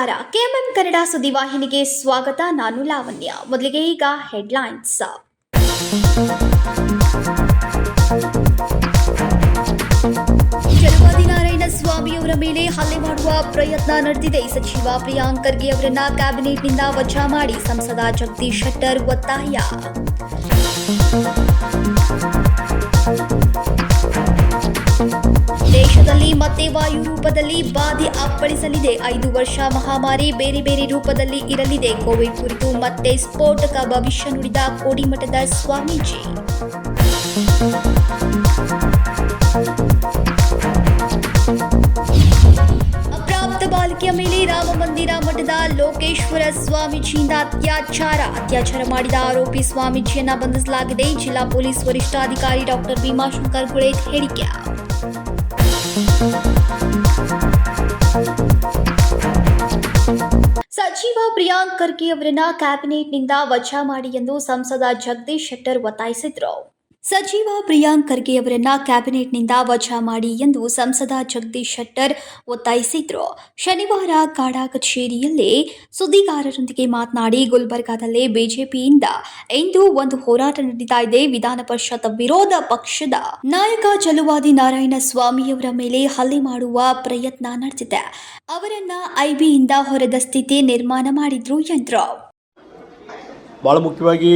ನಮಸ್ಕಾರ. ಕೆಎಂಎಂ ಕನ್ನಡ ಸುದ್ದಿವಾಹಿನಿಗೆ ಸ್ವಾಗತ. ನಾನು ಲಾವಣ್ಯ. ಮೊದಲಿಗೆ ಈಗ ಹೆಡ್ಲೈನ್ಸ್. ಚಲುವಾದಿ ನಾರಾಯಣ ಸ್ವಾಮಿಯವರ ಮೇಲೆ ಹಲ್ಲೆ ಮಾಡುವ ಪ್ರಯತ್ನ ನಡೆದಿದೆ. ಸಚಿವ ಪ್ರಿಯಾಂಕ್ ಖರ್ಗೆ ಅವರನ್ನ ಕ್ಯಾಬಿನೆಟ್ನಿಂದ ವಜಾ ಮಾಡಿ ಸಂಸದ ಜಗದೀಶ್ ಶೆಟ್ಟರ್ ಒತ್ತಾಯ. ದೇಶದಲ್ಲಿ ಮತ್ತೆ ವಾಯು ರೂಪದಲ್ಲಿ ಬಾಧೆ ಅಪ್ಪಳಿಸಲಿದೆ. 5 ವರ್ಷ ಮಹಾಮಾರಿ ಬೇರೆ ಬೇರೆ ರೂಪದಲ್ಲಿ ಇರಲಿದೆ. ಕೋವಿಡ್ ಕುರಿತು ಮತ್ತೆ ಸ್ಫೋಟಕ ಭವಿಷ್ಯ ನುಡಿದ ಕೋಡಿಮಠದ ಸ್ವಾಮೀಜಿ. ಅಪ್ರಾಪ್ತ ಬಾಲಕಿಯ ಮೇಲೆ ರಾಮಮಂದಿರ ಮಠದ ಲೋಕೇಶ್ವರ ಸ್ವಾಮೀಜಿಯಿಂದ ಅತ್ಯಾಚಾರ ಮಾಡಿದ ಆರೋಪಿ ಸ್ವಾಮೀಜಿಯನ್ನ ಬಂಧಿಸಲಾಗಿದೆ. ಜಿಲ್ಲಾ ಪೊಲೀಸ್ ವರಿಷ್ಠಾಧಿಕಾರಿ ಡಾಕ್ಟರ್ ಭೀಮಾಶಂಕರ್ ಗುಳೇದ್ ಹೇಳಿಕೆ. ಸಚಿವ ಪ್ರಿಯಾಂಕ್ ಖರ್ಗೆ ಅವರನ್ನ ಕ್ಯಾಬಿನೆಟ್ನಿಂದ ವಜಾ ಮಾಡಿ ಎಂದು ಸಂಸದ ಜಗದೀಶ್ ಶೆಟ್ಟರ್ ಒತ್ತಾಯಿಸಿದರು. ಸಚಿವ ಪ್ರಿಯಾಂಕ್ ಖರ್ಗೆ ಅವರನ್ನ ಕ್ಯಾಬಿನೆಟ್ನಿಂದ ವಜಾ ಮಾಡಿ ಎಂದು ಸಂಸದ ಜಗದೀಶ್ ಶೆಟ್ಟರ್ ಒತ್ತಾಯಿಸಿದ್ರು. ಶನಿವಾರ ಕಾಡಾ ಕಚೇರಿಯಲ್ಲಿ ಸುದ್ದಿಗಾರರೊಂದಿಗೆ ಮಾತನಾಡಿ, ಗುಲ್ಬರ್ಗಾದಲ್ಲಿ ಬಿಜೆಪಿಯಿಂದ ಇಂದು ಒಂದು ಹೋರಾಟ ನಡೀತಾ ಇದೆ. ವಿಧಾನ ಪರಿಷತ್ ವಿರೋಧ ಪಕ್ಷದ ನಾಯಕ ಚಲುವಾದಿ ನಾರಾಯಣ ಸ್ವಾಮಿಯವರ ಮೇಲೆ ಹಲ್ಲೆ ಮಾಡುವ ಪ್ರಯತ್ನ ನಡೆದಿದೆ. ಅವರನ್ನ ಐಬಿಯಿಂದ ಹೊರದ ಸ್ಥಿತಿ ನಿರ್ಮಾಣ ಮಾಡಿದ್ರು ಎಂದರು. ಬಹಳ ಮುಖ್ಯವಾಗಿ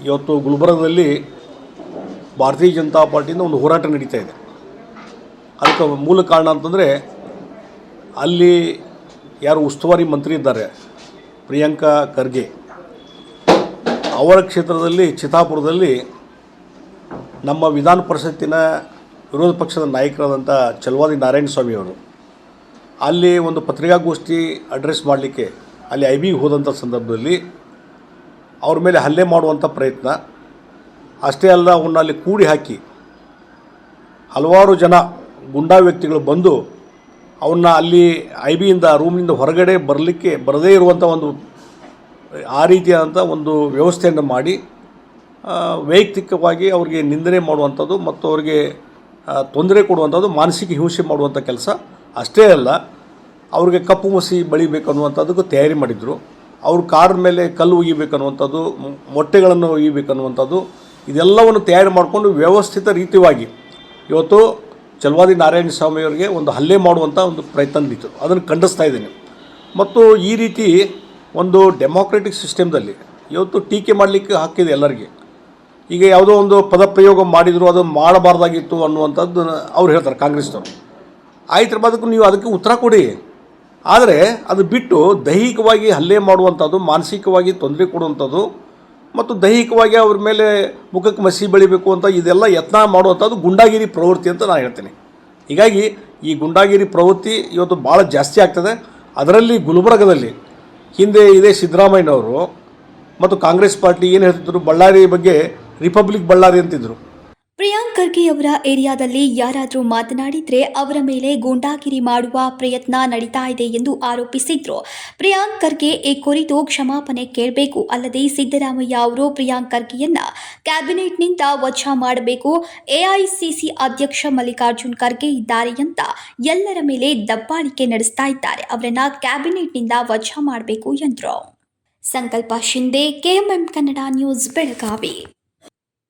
ಇವತ್ತು ಗುಲ್ಬರ್ಗದಲ್ಲಿ ಭಾರತೀಯ ಜನತಾ ಪಾರ್ಟಿಯಿಂದ ಒಂದು ಹೋರಾಟ ನಡೀತಾ ಇದೆ. ಅದಕ್ಕೆ ಮೂಲ ಕಾರಣ ಅಂತಂದರೆ, ಅಲ್ಲಿ ಯಾರು ಉಸ್ತುವಾರಿ ಮಂತ್ರಿ ಇದ್ದಾರೆ ಪ್ರಿಯಾಂಕಾ ಖರ್ಗೆ, ಅವರ ಕ್ಷೇತ್ರದಲ್ಲಿ ಚಿತ್ತಾಪುರದಲ್ಲಿ ನಮ್ಮ ವಿಧಾನ ಪರಿಷತ್ತಿನ ವಿರೋಧ ಪಕ್ಷದ ನಾಯಕರಾದಂಥ ಚಲುವಾದಿ ನಾರಾಯಣ ಸ್ವಾಮಿಯವರು ಅಲ್ಲಿ ಒಂದು ಪತ್ರಿಕಾಗೋಷ್ಠಿ ಅಡ್ರೆಸ್ ಮಾಡಲಿಕ್ಕೆ ಅಲ್ಲಿ ಐಬಿಗೆ ಹೋದಂಥ ಸಂದರ್ಭದಲ್ಲಿ ಅವ್ರ ಮೇಲೆ ಹಲ್ಲೆ ಮಾಡುವಂಥ ಪ್ರಯತ್ನ, ಅಷ್ಟೇ ಅಲ್ಲ ಅವನ್ನ ಅಲ್ಲಿ ಕೂಡಿ ಹಾಕಿ ಹಲವಾರು ಜನ ಗುಂಡಾ ವ್ಯಕ್ತಿಗಳು ಬಂದು ಅವನ್ನ ಅಲ್ಲಿ ಐಬಿಯಿಂದ ರೂಮ್ನಿಂದ ಹೊರಗಡೆ ಬರದೇ ಇರುವಂಥ ಒಂದು ಆ ರೀತಿಯಾದಂಥ ಒಂದು ವ್ಯವಸ್ಥೆಯನ್ನು ಮಾಡಿ ವೈಯಕ್ತಿಕವಾಗಿ ಅವ್ರಿಗೆ ನಿಂದನೆ ಮಾಡುವಂಥದ್ದು ಮತ್ತು ಅವರಿಗೆ ತೊಂದರೆ ಕೊಡುವಂಥದ್ದು, ಮಾನಸಿಕ ಹಿಂಸೆ ಮಾಡುವಂಥ ಕೆಲಸ. ಅಷ್ಟೇ ಅಲ್ಲ, ಅವ್ರಿಗೆ ಕಪ್ಪು ಮಸಿ ಬಳಿಬೇಕನ್ನುವಂಥದ್ದಕ್ಕೂ ತಯಾರಿ ಮಾಡಿದರು. ಅವ್ರ ಕಾರ್ ಮೇಲೆ ಕಲ್ಲು ಒಗಿಬೇಕನ್ನುವಂಥದ್ದು, ಮೊಟ್ಟೆಗಳನ್ನು ಒಗಿಬೇಕನ್ನುವಂಥದ್ದು, ಇದೆಲ್ಲವನ್ನು ತಯಾರಿ ಮಾಡಿಕೊಂಡು ವ್ಯವಸ್ಥಿತ ರೀತಿಯಾಗಿ ಇವತ್ತು ಚಲುವಾದಿ ನಾರಾಯಣ ಸ್ವಾಮಿಯವರಿಗೆ ಒಂದು ಹಲ್ಲೆ ಮಾಡುವಂಥ ಒಂದು ಪ್ರಯತ್ನ ನಡೀತು. ಅದನ್ನು ಖಂಡಿಸ್ತಾ ಇದ್ದೀನಿ. ಮತ್ತು ಈ ರೀತಿ ಒಂದು ಡೆಮೋಕ್ರೆಟಿಕ್ ಸಿಸ್ಟಮ್ದಲ್ಲಿ ಇವತ್ತು ಟೀಕೆ ಮಾಡಲಿಕ್ಕೆ ಹಾಕಿದೆ ಎಲ್ಲರಿಗೆ. ಈಗ ಯಾವುದೋ ಒಂದು ಪದಪ್ರಯೋಗ ಮಾಡಿದರು, ಅದು ಮಾಡಬಾರ್ದಾಗಿತ್ತು ಅನ್ನುವಂಥದ್ದು ಅವ್ರು ಹೇಳ್ತಾರೆ ಕಾಂಗ್ರೆಸ್ನವರು. ಆಯ್ತು, ಅದಕ್ಕೆ ನೀವು ಅದಕ್ಕೆ ಉತ್ತರ ಕೊಡಿ. ಆದರೆ ಅದು ಬಿಟ್ಟು ದೈಹಿಕವಾಗಿ ಹಲ್ಲೆ ಮಾಡುವಂಥದ್ದು, ಮಾನಸಿಕವಾಗಿ ತೊಂದರೆ ಕೊಡುವಂಥದ್ದು ಮತ್ತು ದೈಹಿಕವಾಗಿ ಅವ್ರ ಮೇಲೆ ಮುಖಕ್ಕೆ ಮಸಿ ಬೆಳಿಬೇಕು ಅಂತ ಇದೆಲ್ಲ ಯತ್ನ ಮಾಡುವಂಥದ್ದು ಗುಂಡಾಗಿರಿ ಪ್ರವೃತ್ತಿ ಅಂತ ನಾನು ಹೇಳ್ತೀನಿ. ಹೀಗಾಗಿ ಈ ಗುಂಡಾಗಿರಿ ಪ್ರವೃತ್ತಿ ಇವತ್ತು ಭಾಳ ಜಾಸ್ತಿ ಆಗ್ತದೆ. ಅದರಲ್ಲಿ ಗುಲ್ಬರ್ಗದಲ್ಲಿ ಹಿಂದೆ ಇದೇ ಸಿದ್ದರಾಮಯ್ಯನವರು ಮತ್ತು ಕಾಂಗ್ರೆಸ್ ಪಾರ್ಟಿ ಏನು ಹೇಳ್ತಿದ್ರು, ಬಳ್ಳಾರಿ ಬಗ್ಗೆ ರಿಪಬ್ಲಿಕ್ ಬಳ್ಳಾರಿ ಅಂತಿದ್ರು. ಪ್ರಿಯಾಂಕ್ ಖರ್ಗೆ ಅವರ ಏರಿಯಾದಲ್ಲಿ ಯಾರಾದರೂ ಮಾತನಾಡಿದ್ರೆ ಅವರ ಮೇಲೆ ಗೂಂಡಾಗಿರಿ ಮಾಡುವ ಪ್ರಯತ್ನ ನಡೀತಾ ಇದೆ ಎಂದು ಆರೋಪಿಸಿದ್ರು. ಪ್ರಿಯಾಂಕ್ ಖರ್ಗೆ ಈ ಕುರಿತು ಕ್ಷಮಾಪಣೆ ಕೇಳಬೇಕು. ಅಲ್ಲದೆ ಸಿದ್ದರಾಮಯ್ಯ ಅವರು ಪ್ರಿಯಾಂಕ್ ಖರ್ಗೆಯನ್ನ ಕ್ಯಾಬಿನೆಟ್ನಿಂದ ವಜಾ ಮಾಡಬೇಕು. ಎಐಸಿಸಿ ಅಧ್ಯಕ್ಷ ಮಲ್ಲಿಕಾರ್ಜುನ್ ಖರ್ಗೆ ಇದ್ದಾರೆ ಅಂತ ಎಲ್ಲರ ಮೇಲೆ ದಬ್ಬಾಳಿಕೆ ನಡೆಸ್ತಾ ಇದ್ದಾರೆ. ಅವರನ್ನ ಕ್ಯಾಬಿನೆಟ್ನಿಂದ ವಜಾ ಮಾಡಬೇಕು ಎಂದರು. ಸಂಕಲ್ಪ ಶಿಂದೆ, ಕೆಎಂಎಂ ಕನ್ನಡ ನ್ಯೂಸ್, ಬೆಳಗಾವಿ.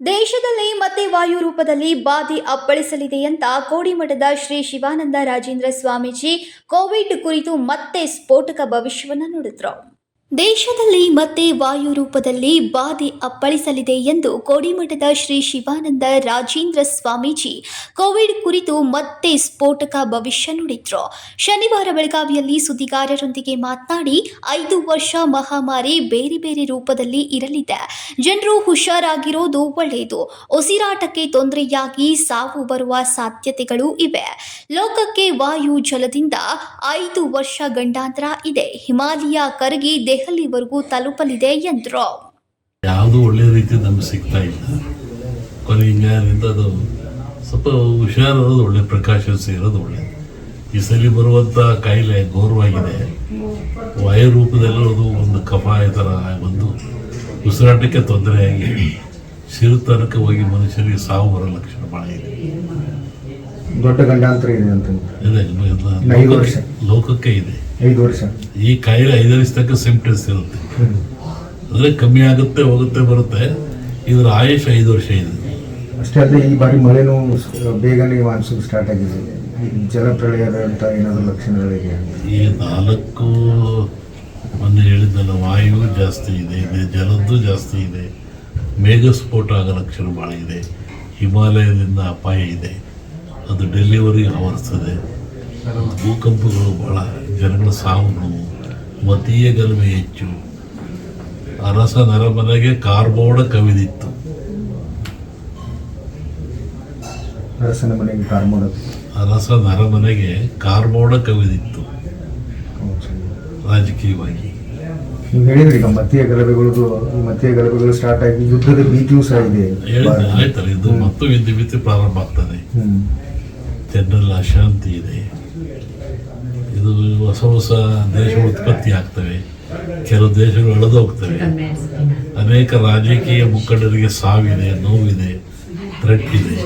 ದೇಶದಲ್ಲಿ ಮತ್ತೆ ವಾಯು ರೂಪದಲ್ಲಿ ಬಾಧೆ ಅಪ್ಪಳಿಸಲಿದೆ ಅಂತ ಕೋಡಿಮಠದ ಶ್ರೀ ಶಿವಾನಂದ ರಾಜೇಂದ್ರ ಸ್ವಾಮೀಜಿ ಕೋವಿಡ್ ಕುರಿತು ಮತ್ತೆ ಸ್ಫೋಟಕ ಭವಿಷ್ಯವನ್ನು ನುಡಿದ್ರು. ದೇಶದಲ್ಲಿ ಮತ್ತೆ ವಾಯು ರೂಪದಲ್ಲಿ ಬಾಧೆ ಅಪ್ಪಳಿಸಲಿದೆ ಎಂದು ಕೋಡಿಮಠದ ಶ್ರೀ ಶಿವಾನಂದ ರಾಜೇಂದ್ರ ಸ್ವಾಮೀಜಿ ಕೋವಿಡ್ ಕುರಿತು ಮತ್ತೆ ಸ್ಫೋಟಕ ಭವಿಷ್ಯ ನುಡಿದ್ರು. ಶನಿವಾರ ಬೆಳಗಾವಿಯಲ್ಲಿ ಸುದ್ದಿಗಾರರೊಂದಿಗೆ ಮಾತನಾಡಿ, 5 ವರ್ಷ ಮಹಾಮಾರಿ ಬೇರೆ ಬೇರೆ ರೂಪದಲ್ಲಿ ಇರಲಿದೆ. ಜನರು ಹುಷಾರಾಗಿರೋದು ಒಳ್ಳೆಯದು. ಉಸಿರಾಟಕ್ಕೆ ತೊಂದರೆಯಾಗಿ ಸಾವು ಬರುವ ಸಾಧ್ಯತೆಗಳು ಇವೆ. ಲೋಕಕ್ಕೆ ವಾಯು ಜಲದಿಂದ 5 ವರ್ಷ ಗಂಡಾಂತರ ಇದೆ. ಹಿಮಾಲಯ ಕರಗಿ ದೆಹಲಿವರೆಗೂ ತಲುಪಲಿದೆ ಎಂದರು. ಯಾವುದು ಒಳ್ಳೆ ರೀತಿ ನಮ್ಗೆ ಸಿಗ್ತಾ ಇಲ್ಲ. ಕೊನೆಯಿಂದ ಅದು ಸ್ವಲ್ಪ ಹುಷಾರಿರೋದು ಒಳ್ಳೆ, ಪ್ರಿಕಾಷನ್ಸ್ ಇರೋದು ಒಳ್ಳೆ. ಈ ಸಲ ಬರುವಂಥ ಕಾಯಿಲೆ ಘೋರವಾಗಿದೆ. ವಾಯು ರೂಪದಲ್ಲಿರೋದು ಒಂದು ಕಫ ಈ ಥರ ಒಂದು ಉಸಿರಾಟಕ್ಕೆ ತೊಂದರೆಯಾಗಿ ಸಿರುತನಕ್ಕೆ ಹೋಗಿ ಮನುಷ್ಯರಿಗೆ ಸಾವು ಬರೋ ಲಕ್ಷಣ ಭಾಳ ಇದೆ. ದೊಡ್ಡ ಗಂಡಾಂತರ ಇದೆ ಅಂತ ಲೋಕಕ್ಕೆ ಇದೆ. 5 ವರ್ಷ. ಈ ಕಾಯಿಲೆ 5 ವರ್ಷ ತನಕ ಸಿಂಪ್ಟಮ್ಸ್ ಇರುತ್ತೆ, ಅಂದರೆ ಕಮ್ಮಿ ಆಗುತ್ತೆ ಹೋಗುತ್ತೆ ಬರುತ್ತೆ. ಇದರ ಆಯುಷ್ 5 ವರ್ಷ ಇದೆ. ಅಷ್ಟೇ ಅಲ್ಲದೆ ಈ ಬಾರಿ ಮಳೆನೂ ಬೇಗನೆ ಮಾನ್ಸೂನ್ ಸ್ಟಾರ್ಟ್ ಆಗಿದೆ. ಜಲಪ್ರಳಯದ ಅಂತ ಏನಾದರೂ ಲಕ್ಷಣಗಳಿದೆ? ಈ 4 ಮೊನ್ನೆ ಹೇಳಿದ್ದಲ್ಲ, ವಾಯು ಜಾಸ್ತಿ ಇದೆ, ಜಲದ್ದು ಜಾಸ್ತಿ ಇದೆ, ಮೇಘಸ್ಫೋಟ ಆಗೋ ಲಕ್ಷಣ ಭಾಳ ಇದೆ, ಹಿಮಾಲಯದಿಂದ ಅಪಾಯ ಇದೆ, ಅದು ಡೆಲ್ಲಿವರೆಗೆ ಆವರಿಸ್ತದೆ, ಭೂಕಂಪಗಳು ಭಾಳ, ಜನಗಳ ಸಾವು ನೋವು, ಮತೀಯ ಗಲಭೆ ಹೆಚ್ಚು, ಅರಸ ನರಮನೆಗೆ ಕಾರ್ಬೋರ್ಡ ಕವಿದಿತ್ತು. ಅರಸನ ಮನೆಗೆ ಕಾರ್ಮೋಡ. ಅರಸ ನರಮನೆಗೆ ಕಾರ್ಬೋರ್ಡ ಕವಿದಿತ್ತು ರಾಜಕೀಯವಾಗಿ. ನೀವು ಹೇಳಿದ್ರಿ ಈಗ ಮತೀಯ ಗಲಭೆಗಳು ಸ್ಟಾರ್ಟ್ ಆಗಿ ಯುದ್ಧದ ಭೀತಿಯೂ ಸಹ ಇದೆ. ಹೇಳಿದ್ದೆ ಆಯ್ತಲ್ಲ, ಇದು ಮತ್ತು ವಿದ್ಯುತ್ ಪ್ರಾರಂಭ ಆಗ್ತದೆ, ಜನರಲ್ಲಿ ಅಶಾಂತಿ ಇದೆ, ಇದು ಹೊಸ ದೇಶಗಳು ಉತ್ಪತ್ತಿ ಆಗ್ತವೆ, ಕೆಲವು ದೇಶಗಳು ಎಳೆದು ಹೋಗ್ತವೆ, ಅನೇಕ ರಾಜಕೀಯ ಮುಖಂಡರಿಗೆ ಸಾವಿದೆ, ನೋವಿದೆ, ಥ್ರೆಟ್ ಇದೆ.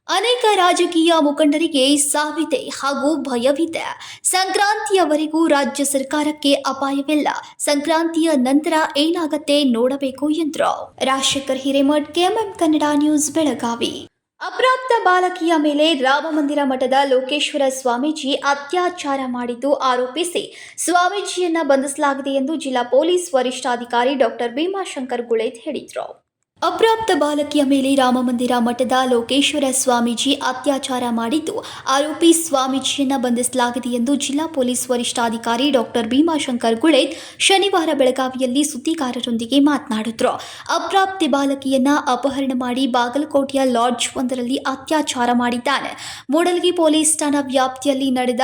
ಅನೇಕ ರಾಜಕೀಯ ಮುಖಂಡರಿಗೆ ಸಾವಿದೆ ಹಾಗೂ ಭಯವಿದೆ. ಸಂಕ್ರಾಂತಿಯವರೆಗೂ ರಾಜ್ಯ ಸರ್ಕಾರಕ್ಕೆ ಅಪಾಯವಿಲ್ಲ. ಸಂಕ್ರಾಂತಿಯ ನಂತರ ಏನಾಗತ್ತೆ ನೋಡಬೇಕು ಎಂದರು. Rajashekhar Hiremath, KMM Kannada news, Belagavi. ಅಪ್ರಾಪ್ತ ಬಾಲಕಿಯ ಮೇಲೆ ರಾಮಮಂದಿರ ಮಠದ ಲೋಕೇಶ್ವರ ಸ್ವಾಮೀಜಿ ಅತ್ಯಾಚಾರ ಮಾಡಿದ್ದು ಆರೋಪಿಸಿ ಸ್ವಾಮೀಜಿಯನ್ನ ಬಂಧಿಸಲಾಗಿದೆ ಎಂದು ಜಿಲ್ಲಾ ಪೊಲೀಸ್ ವರಿಷ್ಠಾಧಿಕಾರಿ ಡಾಕ್ಟರ್ ಭೀಮಾಶಂಕರ್ ಗುಳೇದ್ ಹೇಳಿದರು. ಅಪ್ರಾಪ್ತ ಬಾಲಕಿಯ ಮೇಲೆ ರಾಮಮಂದಿರ ಮಠದ ಲೋಕೇಶ್ವರ ಸ್ವಾಮೀಜಿ ಅತ್ಯಾಚಾರ ಮಾಡಿದ್ದು ಆರೋಪಿ ಸ್ವಾಮೀಜಿಯನ್ನ ಬಂಧಿಸಲಾಗಿದೆ ಎಂದು ಜಿಲ್ಲಾ ಪೊಲೀಸ್ ವರಿಷ್ಠಾಧಿಕಾರಿ ಡಾಕ್ಟರ್ ಭೀಮಾಶಂಕರ್ ಗುಳೇದ್ ಶನಿವಾರ ಬೆಳಗಾವಿಯಲ್ಲಿ ಸುದ್ದಿಗಾರರೊಂದಿಗೆ ಮಾತನಾಡಿದರು. ಅಪ್ರಾಪ್ತಿ ಬಾಲಕಿಯನ್ನ ಅಪಹರಣ ಮಾಡಿ ಬಾಗಲಕೋಟೆಯ ಲಾಡ್ಜ್ ಒಂದರಲ್ಲಿ ಅತ್ಯಾಚಾರ ಮಾಡಿದ್ದಾನೆ. ಮೂಡಲಗಿ ಪೊಲೀಸ್ ಠಾಣಾ ವ್ಯಾಪ್ತಿಯಲ್ಲಿ ನಡೆದ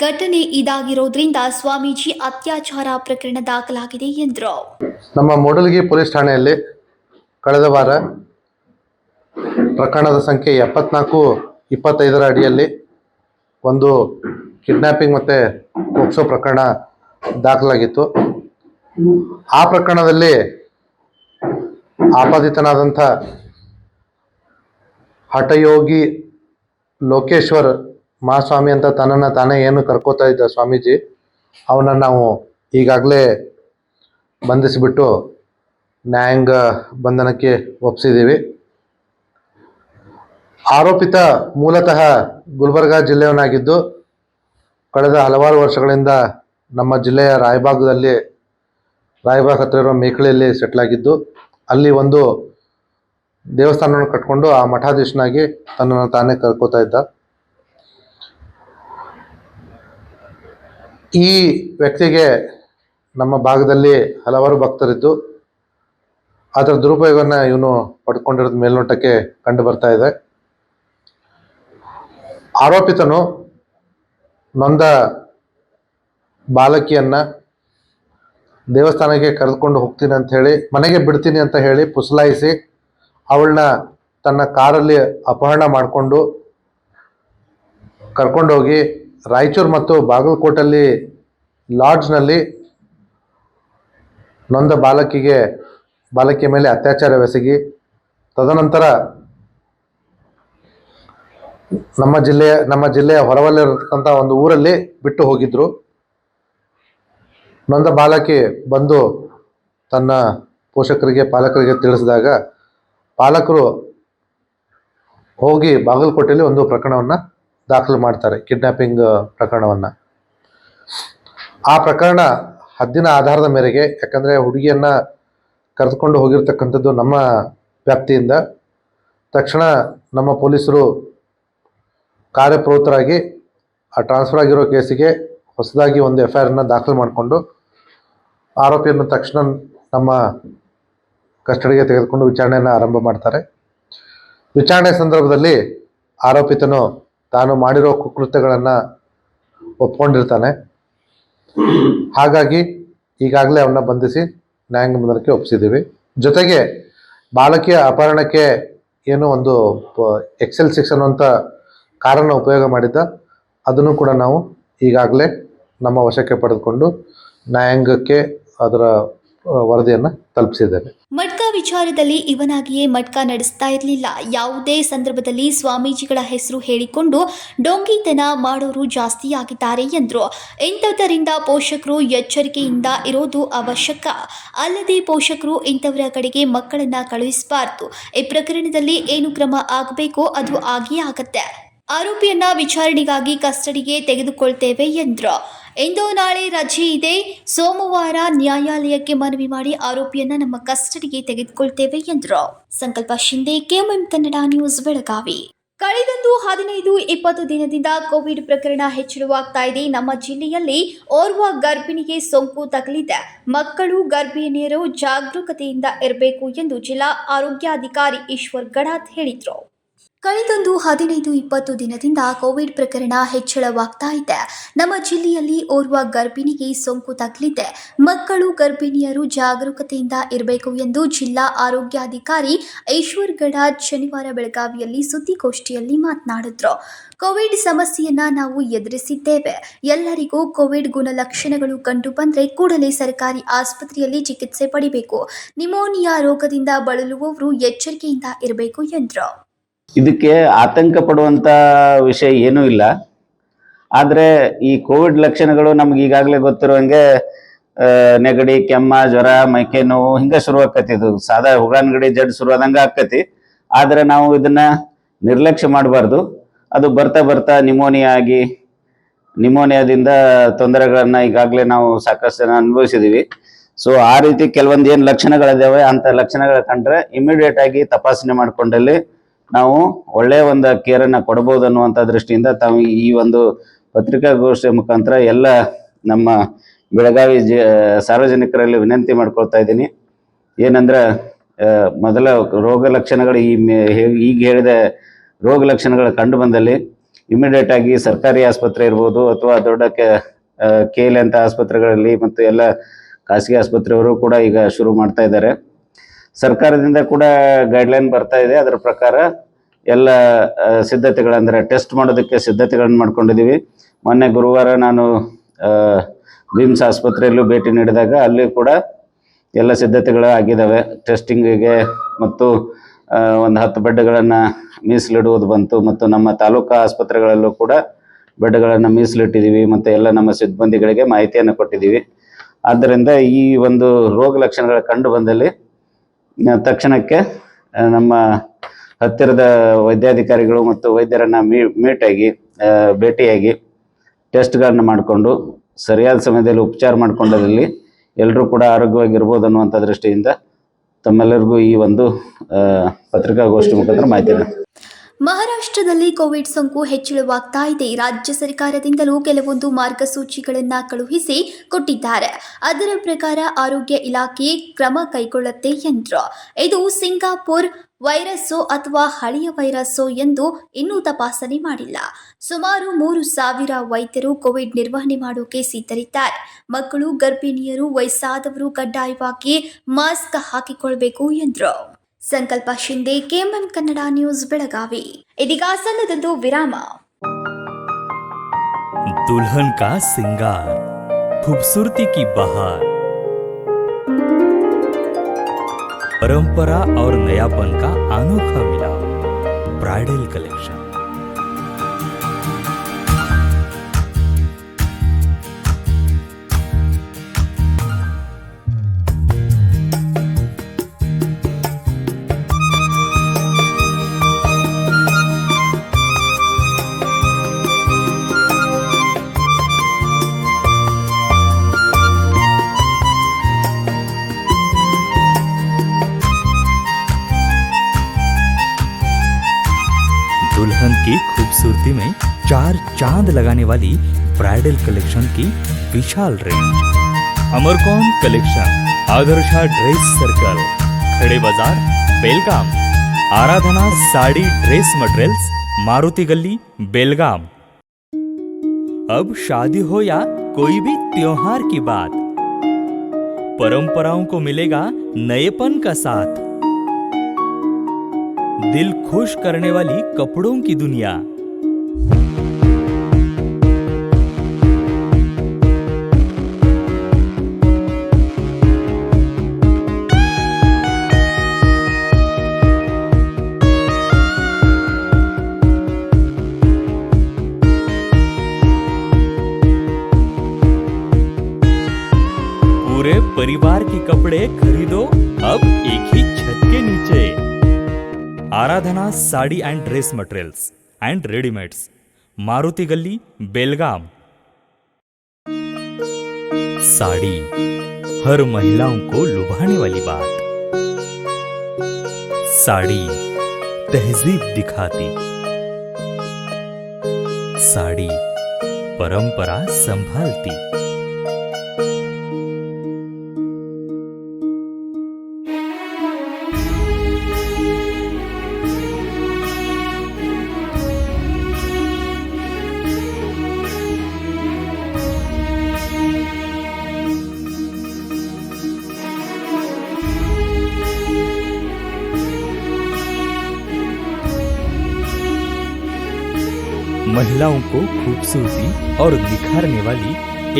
ಘಟನೆ ಇದಾಗಿರೋದ್ರಿಂದ ಸ್ವಾಮೀಜಿ ಅತ್ಯಾಚಾರ ಪ್ರಕರಣ ದಾಖಲಾಗಿದೆ ಎಂದರು. ನಮ್ಮ ಮೂಡಲಗಿ ಪೊಲೀಸ್ ಠಾಣೆಯಲ್ಲಿ ಕಳೆದ ವಾರ ಪ್ರಕರಣದ ಸಂಖ್ಯೆ 74-25 ಅಡಿಯಲ್ಲಿ ಒಂದು ಕಿಡ್ನ್ಯಾಪಿಂಗ್ ಮತ್ತು ಪೋಕ್ಸೋ ಪ್ರಕರಣ ದಾಖಲಾಗಿತ್ತು. ಆ ಪ್ರಕರಣದಲ್ಲಿ ಆಪಾದಿತನಾದಂಥ ಹಠಯೋಗಿ ಲೋಕೇಶ್ವರ್ ಮಹಾಸ್ವಾಮಿ ಅಂತ ತನ್ನನ್ನು ತಾನೇ ಏನು ಕರ್ಕೋತಾ ಇದ್ದ ಸ್ವಾಮೀಜಿ, ಅವನನ್ನು ನಾವು ಈಗಾಗಲೇ ಬಂಧಿಸಿಬಿಟ್ಟು ನ್ಯಾಯಾಂಗ ಬಂಧನಕ್ಕೆ ಒಪ್ಪಿಸಿದ್ದೀವಿ. ಆರೋಪಿತ ಮೂಲತಃ ಗುಲ್ಬರ್ಗಾ ಜಿಲ್ಲೆಯವನಾಗಿದ್ದು ಕಳೆದ ಹಲವಾರು ವರ್ಷಗಳಿಂದ ನಮ್ಮ ಜಿಲ್ಲೆಯ ರಾಯಬಾಗ್ ಹತ್ತಿರ ಇರೋ ಮೇಕಳಿಯಲ್ಲಿ ಸೆಟ್ಲ್ ಆಗಿದ್ದು, ಅಲ್ಲಿ ಒಂದು ದೇವಸ್ಥಾನವನ್ನು ಕಟ್ಕೊಂಡು ಆ ಮಠಾಧೀಶನಾಗಿ ತನ್ನನ್ನು ತಾನೇ ಕರ್ಕೋತಾ ಇದ್ದ. ಈ ವ್ಯಕ್ತಿಗೆ ನಮ್ಮ ಭಾಗದಲ್ಲಿ ಹಲವಾರು ಭಕ್ತರಿದ್ದು ಅದರ ದುರುಪಯೋಗವನ್ನು ಇವನು ಪಡ್ಕೊಂಡಿರೋದು ಮೇಲ್ನೋಟಕ್ಕೆ ಕಂಡು ಬರ್ತಾ ಇದೆ. ಆರೋಪಿತನು ನೊಂದ ಬಾಲಕಿಯನ್ನ ದೇವಸ್ಥಾನಕ್ಕೆ ಕರೆದುಕೊಂಡು ಹೋಗ್ತೀನಿ ಅಂತ ಹೇಳಿ, ಮನೆಗೆ ಬಿಡ್ತೀನಿ ಅಂತ ಹೇಳಿ ಪುಸಲಾಯಿಸಿ ಅವಳನ್ನ ತನ್ನ ಕಾರಲ್ಲಿ ಅಪಹರಣ ಮಾಡಿಕೊಂಡು ಕರ್ಕೊಂಡೋಗಿ ರಾಯಚೂರು ಮತ್ತು ಬಾಗಲಕೋಟಲ್ಲಿ ಲಾಡ್ಜ್ನಲ್ಲಿ ನೊಂದ ಬಾಲಕಿಯ ಮೇಲೆ ಅತ್ಯಾಚಾರವೆಸಗಿ ತದನಂತರ ನಮ್ಮ ಜಿಲ್ಲೆಯ ಹೊರವಲ್ಲಿರತಕ್ಕಂಥ ಒಂದು ಊರಲ್ಲಿ ಬಿಟ್ಟು ಹೋಗಿದ್ರು. ನೊಂದ ಬಾಲಕಿ ಬಂದು ತನ್ನ ಪಾಲಕರಿಗೆ ತಿಳಿಸಿದಾಗ ಪಾಲಕರು ಹೋಗಿ ಬಾಗಲಕೋಟೆಯಲ್ಲಿ ಒಂದು ಪ್ರಕರಣವನ್ನು ದಾಖಲು ಮಾಡ್ತಾರೆ, ಕಿಡ್ನ್ಯಾಪಿಂಗ್ ಪ್ರಕರಣವನ್ನು. ಆ ಪ್ರಕರಣ ಹದ್ದಿನ ಆಧಾರದ ಮೇರೆಗೆ, ಯಾಕಂದರೆ ಹುಡುಗಿಯನ್ನು ಕರೆದುಕೊಂಡು ಹೋಗಿರ್ತಕ್ಕಂಥದ್ದು ನಮ್ಮ ವ್ಯಾಪ್ತಿಯಿಂದ, ತಕ್ಷಣ ನಮ್ಮ ಪೊಲೀಸರು ಕಾರ್ಯಪ್ರವೃತ್ತರಾಗಿ ಆ ಟ್ರಾನ್ಸ್ಫರ್ ಆಗಿರೋ ಕೇಸಿಗೆ ಹೊಸದಾಗಿ ಒಂದು FIR ದಾಖಲು ಮಾಡಿಕೊಂಡು ಆರೋಪಿಯನ್ನು ತಕ್ಷಣ ನಮ್ಮ ಕಸ್ಟಡಿಗೆ ತೆಗೆದುಕೊಂಡು ವಿಚಾರಣೆಯನ್ನು ಆರಂಭ ಮಾಡ್ತಾರೆ. ವಿಚಾರಣೆ ಸಂದರ್ಭದಲ್ಲಿ ಆರೋಪಿತನು ತಾನು ಮಾಡಿರೋ ಕುಕೃತ್ಯಗಳನ್ನು ಒಪ್ಕೊಂಡಿರ್ತಾನೆ. ಹಾಗಾಗಿ ಈಗಾಗಲೇ ಅವನ್ನ ಬಂಧಿಸಿ ನ್ಯಾಯಾಂಗ ಬಂಧನಕ್ಕೆ ಒಪ್ಪಿಸಿದ್ದೀವಿ. ಜೊತೆಗೆ ಬಾಲಕಿಯ ಅಪಹರಣಕ್ಕೆ ಏನು ಒಂದು XL6 ಅನ್ನುವಂಥ ಕಾರನ್ನು ಉಪಯೋಗ ಮಾಡಿದ್ದ, ಅದನ್ನು ಕೂಡ ನಾವು ಈಗಾಗಲೇ ನಮ್ಮ ವಶಕ್ಕೆ ಪಡೆದುಕೊಂಡು ನ್ಯಾಯಾಂಗಕ್ಕೆ ಅದರ ವರದಿಯನ್ನು ತಲುಪಿಸಿದ್ದೇವೆ. ಮಟ್ಕಾ ವಿಚಾರದಲ್ಲಿ ಇವನಾಗಿಯೇ ಮಟ್ಕ ನಡೆಸ್ತಾ ಇರಲಿಲ್ಲ. ಯಾವುದೇ ಸಂದರ್ಭದಲ್ಲಿ ಸ್ವಾಮೀಜಿಗಳ ಹೆಸರು ಹೇಳಿಕೊಂಡು ಡೊಂಗಿತನ ಮಾಡೋರು ಜಾಸ್ತಿಯಾಗಿದ್ದಾರೆ ಎಂದರು. ಇಂಥದ್ದರಿಂದ ಪೋಷಕರು ಎಚ್ಚರಿಕೆಯಿಂದ ಇರೋದು ಅವಶ್ಯಕ. ಅಲ್ಲದೆ ಪೋಷಕರು ಇಂಥವರ ಕಡೆಗೆ ಮಕ್ಕಳನ್ನ ಕಳುಹಿಸಬಾರದು. ಈ ಪ್ರಕರಣದಲ್ಲಿ ಏನು ಕ್ರಮ ಆಗಬೇಕೋ ಅದು ಆಗಿಯೇ ಆಗತ್ತೆ. ಆರೋಪಿಯನ್ನ ವಿಚಾರಣೆಗಾಗಿ ಕಸ್ಟಡಿಗೆ ತೆಗೆದುಕೊಳ್ತೇವೆ ಎಂದರು. ಇಂದು ನಾಳೆ ರಜೆ ಇದೆ. ಸೋಮವಾರ ನ್ಯಾಯಾಲಯಕ್ಕೆ ಮನವಿ ಮಾಡಿ ಆರೋಪಿಯನ್ನ ನಮ್ಮ ಕಸ್ಟಡಿಗೆ ತೆಗೆದುಕೊಳ್ತೇವೆ ಎಂದರು. ಸಂಕಲ್ಪ ಶಿಂದೆ, ಕೆಎಂಎಂ ಕನ್ನಡ ನ್ಯೂಸ್, ಬೆಳಗಾವಿ. ಕಳೆದೊಂದು 15-20 ದಿನದಿಂದ ಕೋವಿಡ್ ಪ್ರಕರಣ ಹೆಚ್ಚಳವಾಗ್ತಾ ಇದೆ. ನಮ್ಮ ಜಿಲ್ಲೆಯಲ್ಲಿ ಓರ್ವ ಗರ್ಭಿಣಿಗೆ ಸೋಂಕು ತಗುಲಿದೆ. ಮಕ್ಕಳು, ಗರ್ಭಿಣಿಯರು ಜಾಗರೂಕತೆಯಿಂದ ಇರಬೇಕು ಎಂದು ಜಿಲ್ಲಾ ಆರೋಗ್ಯಾಧಿಕಾರಿ ಈಶ್ವರ್ ಗಡಾತ್ ಹೇಳಿದರು. ಕಳೆದೊಂದು 15-20 ದಿನದಿಂದ ಕೋವಿಡ್ ಪ್ರಕರಣ ಹೆಚ್ಚಳವಾಗ್ತಾ ಇದೆ. ನಮ್ಮ ಜಿಲ್ಲೆಯಲ್ಲಿ ಓರ್ವ ಗರ್ಭಿಣಿಗೆ ಸೋಂಕು ತಗುಲಿದೆ. ಮಕ್ಕಳು, ಗರ್ಭಿಣಿಯರು ಜಾಗರೂಕತೆಯಿಂದ ಇರಬೇಕು ಎಂದು ಜಿಲ್ಲಾ ಆರೋಗ್ಯಾಧಿಕಾರಿ ಈಶ್ವರ್ ಗಡಾತ್ ಶನಿವಾರ ಬೆಳಗಾವಿಯಲ್ಲಿ ಸುದ್ದಿಗೋಷ್ಠಿಯಲ್ಲಿ ಮಾತನಾಡಿದರು. ಕೋವಿಡ್ ಸಮಸ್ಯೆಯನ್ನ ನಾವು ಎದುರಿಸಿದ್ದೇವೆ. ಎಲ್ಲರಿಗೂ ಕೋವಿಡ್ ಗುಣಲಕ್ಷಣಗಳು ಕಂಡು ಬಂದರೆ ಕೂಡಲೇ ಸರ್ಕಾರಿ ಆಸ್ಪತ್ರೆಯಲ್ಲಿ ಚಿಕಿತ್ಸೆ ಪಡಿಬೇಕು. ನಿಮೋನಿಯಾ ರೋಗದಿಂದ ಬಳಲುವವರು ಎಚ್ಚರಿಕೆಯಿಂದ ಇರಬೇಕು ಎಂದರು. ಇದಕ್ಕೆ ಆತಂಕ ಪಡುವಂಥ ವಿಷಯ ಏನೂ ಇಲ್ಲ. ಆದರೆ ಈ ಕೋವಿಡ್ ಲಕ್ಷಣಗಳು ನಮ್ಗೆ ಈಗಾಗಲೇ ಗೊತ್ತಿರುವಂಗೆ ನೆಗಡಿ, ಕೆಮ್ಮ, ಜ್ವರ, ಮೈಕೈ ನೋವು ಹಿಂಗೆ ಶುರುವಾಕತಿ. ಇದು ಸಾದಾ ಹುಗಾನ್ಗಡಿ ಜಡ್ ಶುರುವಾದಂಗೆ ಆಕತಿ. ಆದರೆ ನಾವು ಇದನ್ನ ನಿರ್ಲಕ್ಷ್ಯ ಮಾಡಬಾರ್ದು. ಅದು ಬರ್ತಾ ಬರ್ತಾ ನಿಮೋನಿಯಾದಿಂದ ತೊಂದರೆಗಳನ್ನ ಈಗಾಗಲೇ ನಾವು ಸಾಕಷ್ಟು ಜನ ಅನುಭವಿಸಿದ್ದೀವಿ. ಸೊ ಆ ರೀತಿ ಕೆಲವೊಂದು ಏನು ಲಕ್ಷಣಗಳಿದ್ದಾವೆ ಅಂಥ ಲಕ್ಷಣಗಳ ಕಂಡ್ರೆ ಇಮಿಡಿಯೇಟ್ ಆಗಿ ತಪಾಸಣೆ ಮಾಡಿಕೊಂಡಲ್ಲಿ ನಾವು ಒಳ್ಳೆಯ ಒಂದು ಕೇರನ್ನು ಕೊಡಬಹುದು ಅನ್ನುವಂಥ ದೃಷ್ಟಿಯಿಂದ ತಾವು ಈ ಒಂದು ಪತ್ರಿಕಾಗೋಷ್ಠಿಯ ಮುಖಾಂತರ ಎಲ್ಲ ನಮ್ಮ ಬೆಳಗಾವಿ ಸಾರ್ವಜನಿಕರಲ್ಲಿ ವಿನಂತಿ ಮಾಡ್ಕೊಳ್ತಾ ಇದ್ದೀನಿ. ಏನಂದ್ರೆ ಮೊದಲ ರೋಗ ಲಕ್ಷಣಗಳು ಈಗ ಹೇಳಿದ ರೋಗ ಲಕ್ಷಣಗಳು ಕಂಡು ಬಂದಲ್ಲಿ ಇಮಿಡಿಯೇಟ್ ಆಗಿ ಸರ್ಕಾರಿ ಆಸ್ಪತ್ರೆ ಇರ್ಬೋದು ಅಥವಾ ದೊಡ್ಡ KL ಅಂತ ಆಸ್ಪತ್ರೆಗಳಲ್ಲಿ ಮತ್ತು ಎಲ್ಲ ಖಾಸಗಿ ಆಸ್ಪತ್ರೆಯವರು ಕೂಡ ಈಗ ಶುರು ಮಾಡ್ತಾ ಇದ್ದಾರೆ. ಸರ್ಕಾರದಿಂದ ಕೂಡ ಗೈಡ್ಲೈನ್ ಬರ್ತಾ ಇದೆ. ಅದರ ಪ್ರಕಾರ ಎಲ್ಲ ಸಿದ್ಧತೆಗಳಂದರೆ ಟೆಸ್ಟ್ ಮಾಡೋದಕ್ಕೆ ಸಿದ್ಧತೆಗಳನ್ನು ಮಾಡ್ಕೊಂಡಿದ್ದೀವಿ. ಮೊನ್ನೆ ಗುರುವಾರ ನಾನು ಬಿಮ್ಸ್ ಆಸ್ಪತ್ರೆಯಲ್ಲೂ ಭೇಟಿ ನೀಡಿದಾಗ ಅಲ್ಲಿ ಕೂಡ ಎಲ್ಲ ಸಿದ್ಧತೆಗಳು ಆಗಿದ್ದಾವೆ ಟೆಸ್ಟಿಂಗಿಗೆ. ಮತ್ತು ಒಂದು 10 ಬೆಡ್ಗಳನ್ನು ಮೀಸಲಿಡುವುದು ಬಂತು. ಮತ್ತು ನಮ್ಮ ತಾಲೂಕಾ ಆಸ್ಪತ್ರೆಗಳಲ್ಲೂ ಕೂಡ ಬೆಡ್ಗಳನ್ನು ಮೀಸಲಿಟ್ಟಿದ್ದೀವಿ ಮತ್ತು ಎಲ್ಲ ನಮ್ಮ ಸಿಬ್ಬಂದಿಗಳಿಗೆ ಮಾಹಿತಿಯನ್ನು ಕೊಟ್ಟಿದ್ದೀವಿ. ಆದ್ದರಿಂದ ಈ ಒಂದು ರೋಗ ಲಕ್ಷಣಗಳ ಕಂಡು ಬಂದಲ್ಲಿ ತಕ್ಷಣಕ್ಕೆ ನಮ್ಮ ಹತ್ತಿರದ ವೈದ್ಯಾಧಿಕಾರಿಗಳು ಮತ್ತು ವೈದ್ಯರನ್ನು ಭೇಟಿಯಾಗಿ ಟೆಸ್ಟ್ಗಳನ್ನು ಮಾಡಿಕೊಂಡು ಸರಿಯಾದ ಸಮಯದಲ್ಲಿ ಉಪಚಾರ ಮಾಡಿಕೊಂಡಲ್ಲಿ ಎಲ್ಲರೂ ಕೂಡ ಆರೋಗ್ಯವಾಗಿರ್ಬೋದು ಅನ್ನುವಂಥ ದೃಷ್ಟಿಯಿಂದ ತಮ್ಮೆಲ್ಲರಿಗೂ ಈ ಒಂದು ಪತ್ರಿಕಾಗೋಷ್ಠಿ ಮುಖಾಂತರ ಮಾಹಿತಿಯನ್ನು. ಮಹಾರಾಷ್ಟ್ರದಲ್ಲಿ ಕೋವಿಡ್ ಸೋಂಕು ಹೆಚ್ಚಳವಾಗ್ತಾ ಇದೆ. ರಾಜ್ಯ ಸರ್ಕಾರದಿಂದಲೂ ಕೆಲವೊಂದು ಮಾರ್ಗಸೂಚಿಗಳನ್ನು ಕಳುಹಿಸಿ ಕೊಟ್ಟಿದ್ದಾರೆ. ಅದರ ಪ್ರಕಾರ ಆರೋಗ್ಯ ಇಲಾಖೆ ಕ್ರಮ ಕೈಗೊಳ್ಳುತ್ತೆ ಎಂದರು. ಇದು ಸಿಂಗಾಪುರ್ ವೈರಸ್ಸೋ ಅಥವಾ ಹಳೆಯ ವೈರಸ್ಸೋ ಎಂದು ಇನ್ನೂ ತಪಾಸಣೆ ಮಾಡಿಲ್ಲ. ಸುಮಾರು 3,000 ವೈದ್ಯರು ಕೋವಿಡ್ ನಿರ್ವಹಣೆ ಮಾಡೋಕೆ ಸಿದ್ಧರಿದ್ದಾರೆ. ಮಕ್ಕಳು, ಗರ್ಭಿಣಿಯರು, ವಯಸ್ಸಾದವರು ಕಡ್ಡಾಯವಾಗಿ ಮಾಸ್ಕ್ ಹಾಕಿಕೊಳ್ಬೇಕು ಎಂದರು. ಸಂಕಲ್ಪ ಶಿಂದೆ, ಕೆಎಂಎಂ ಕನ್ನಡ ನ್ಯೂಸ್, ಬೆಳಗಾವಿ. ಇದೀಗ ಸಣ್ಣದೊಂದು ವಿರಾಮ. दुल्हन का सिंगार, खूबसूरती की बहार, परंपरा और नयापन का अनोखा मिलाप, ब्राइडल कलेक्शन। दुल्हन की खूबसूरती में 4 चांद लगाने वाली ब्राइडल कलेक्शन की विशाल रेंज। अमरकॉन collection, Adarsha dress circle, Khade Bazar, Belgaum. Aradhana sari dress materials, Maruti Galli, Belgaum. अब शादी हो या कोई भी त्योहार की बात, परंपराओं को मिलेगा नएपन का साथ। दिल खुश करने वाली कपड़ों की दुनिया। पूरे परिवार के कपड़े खरीदो अब एक ही छत के नीचे। Aradhana sari and dress materials and readymades, Maruti Galli, Belgaum. Sari हर महिलाओं को लुभाने वाली बात। साड़ी तहजीब दिखाती, साड़ी परंपरा संभालती। महिलाओं को खूबसूरती और निखारने वाली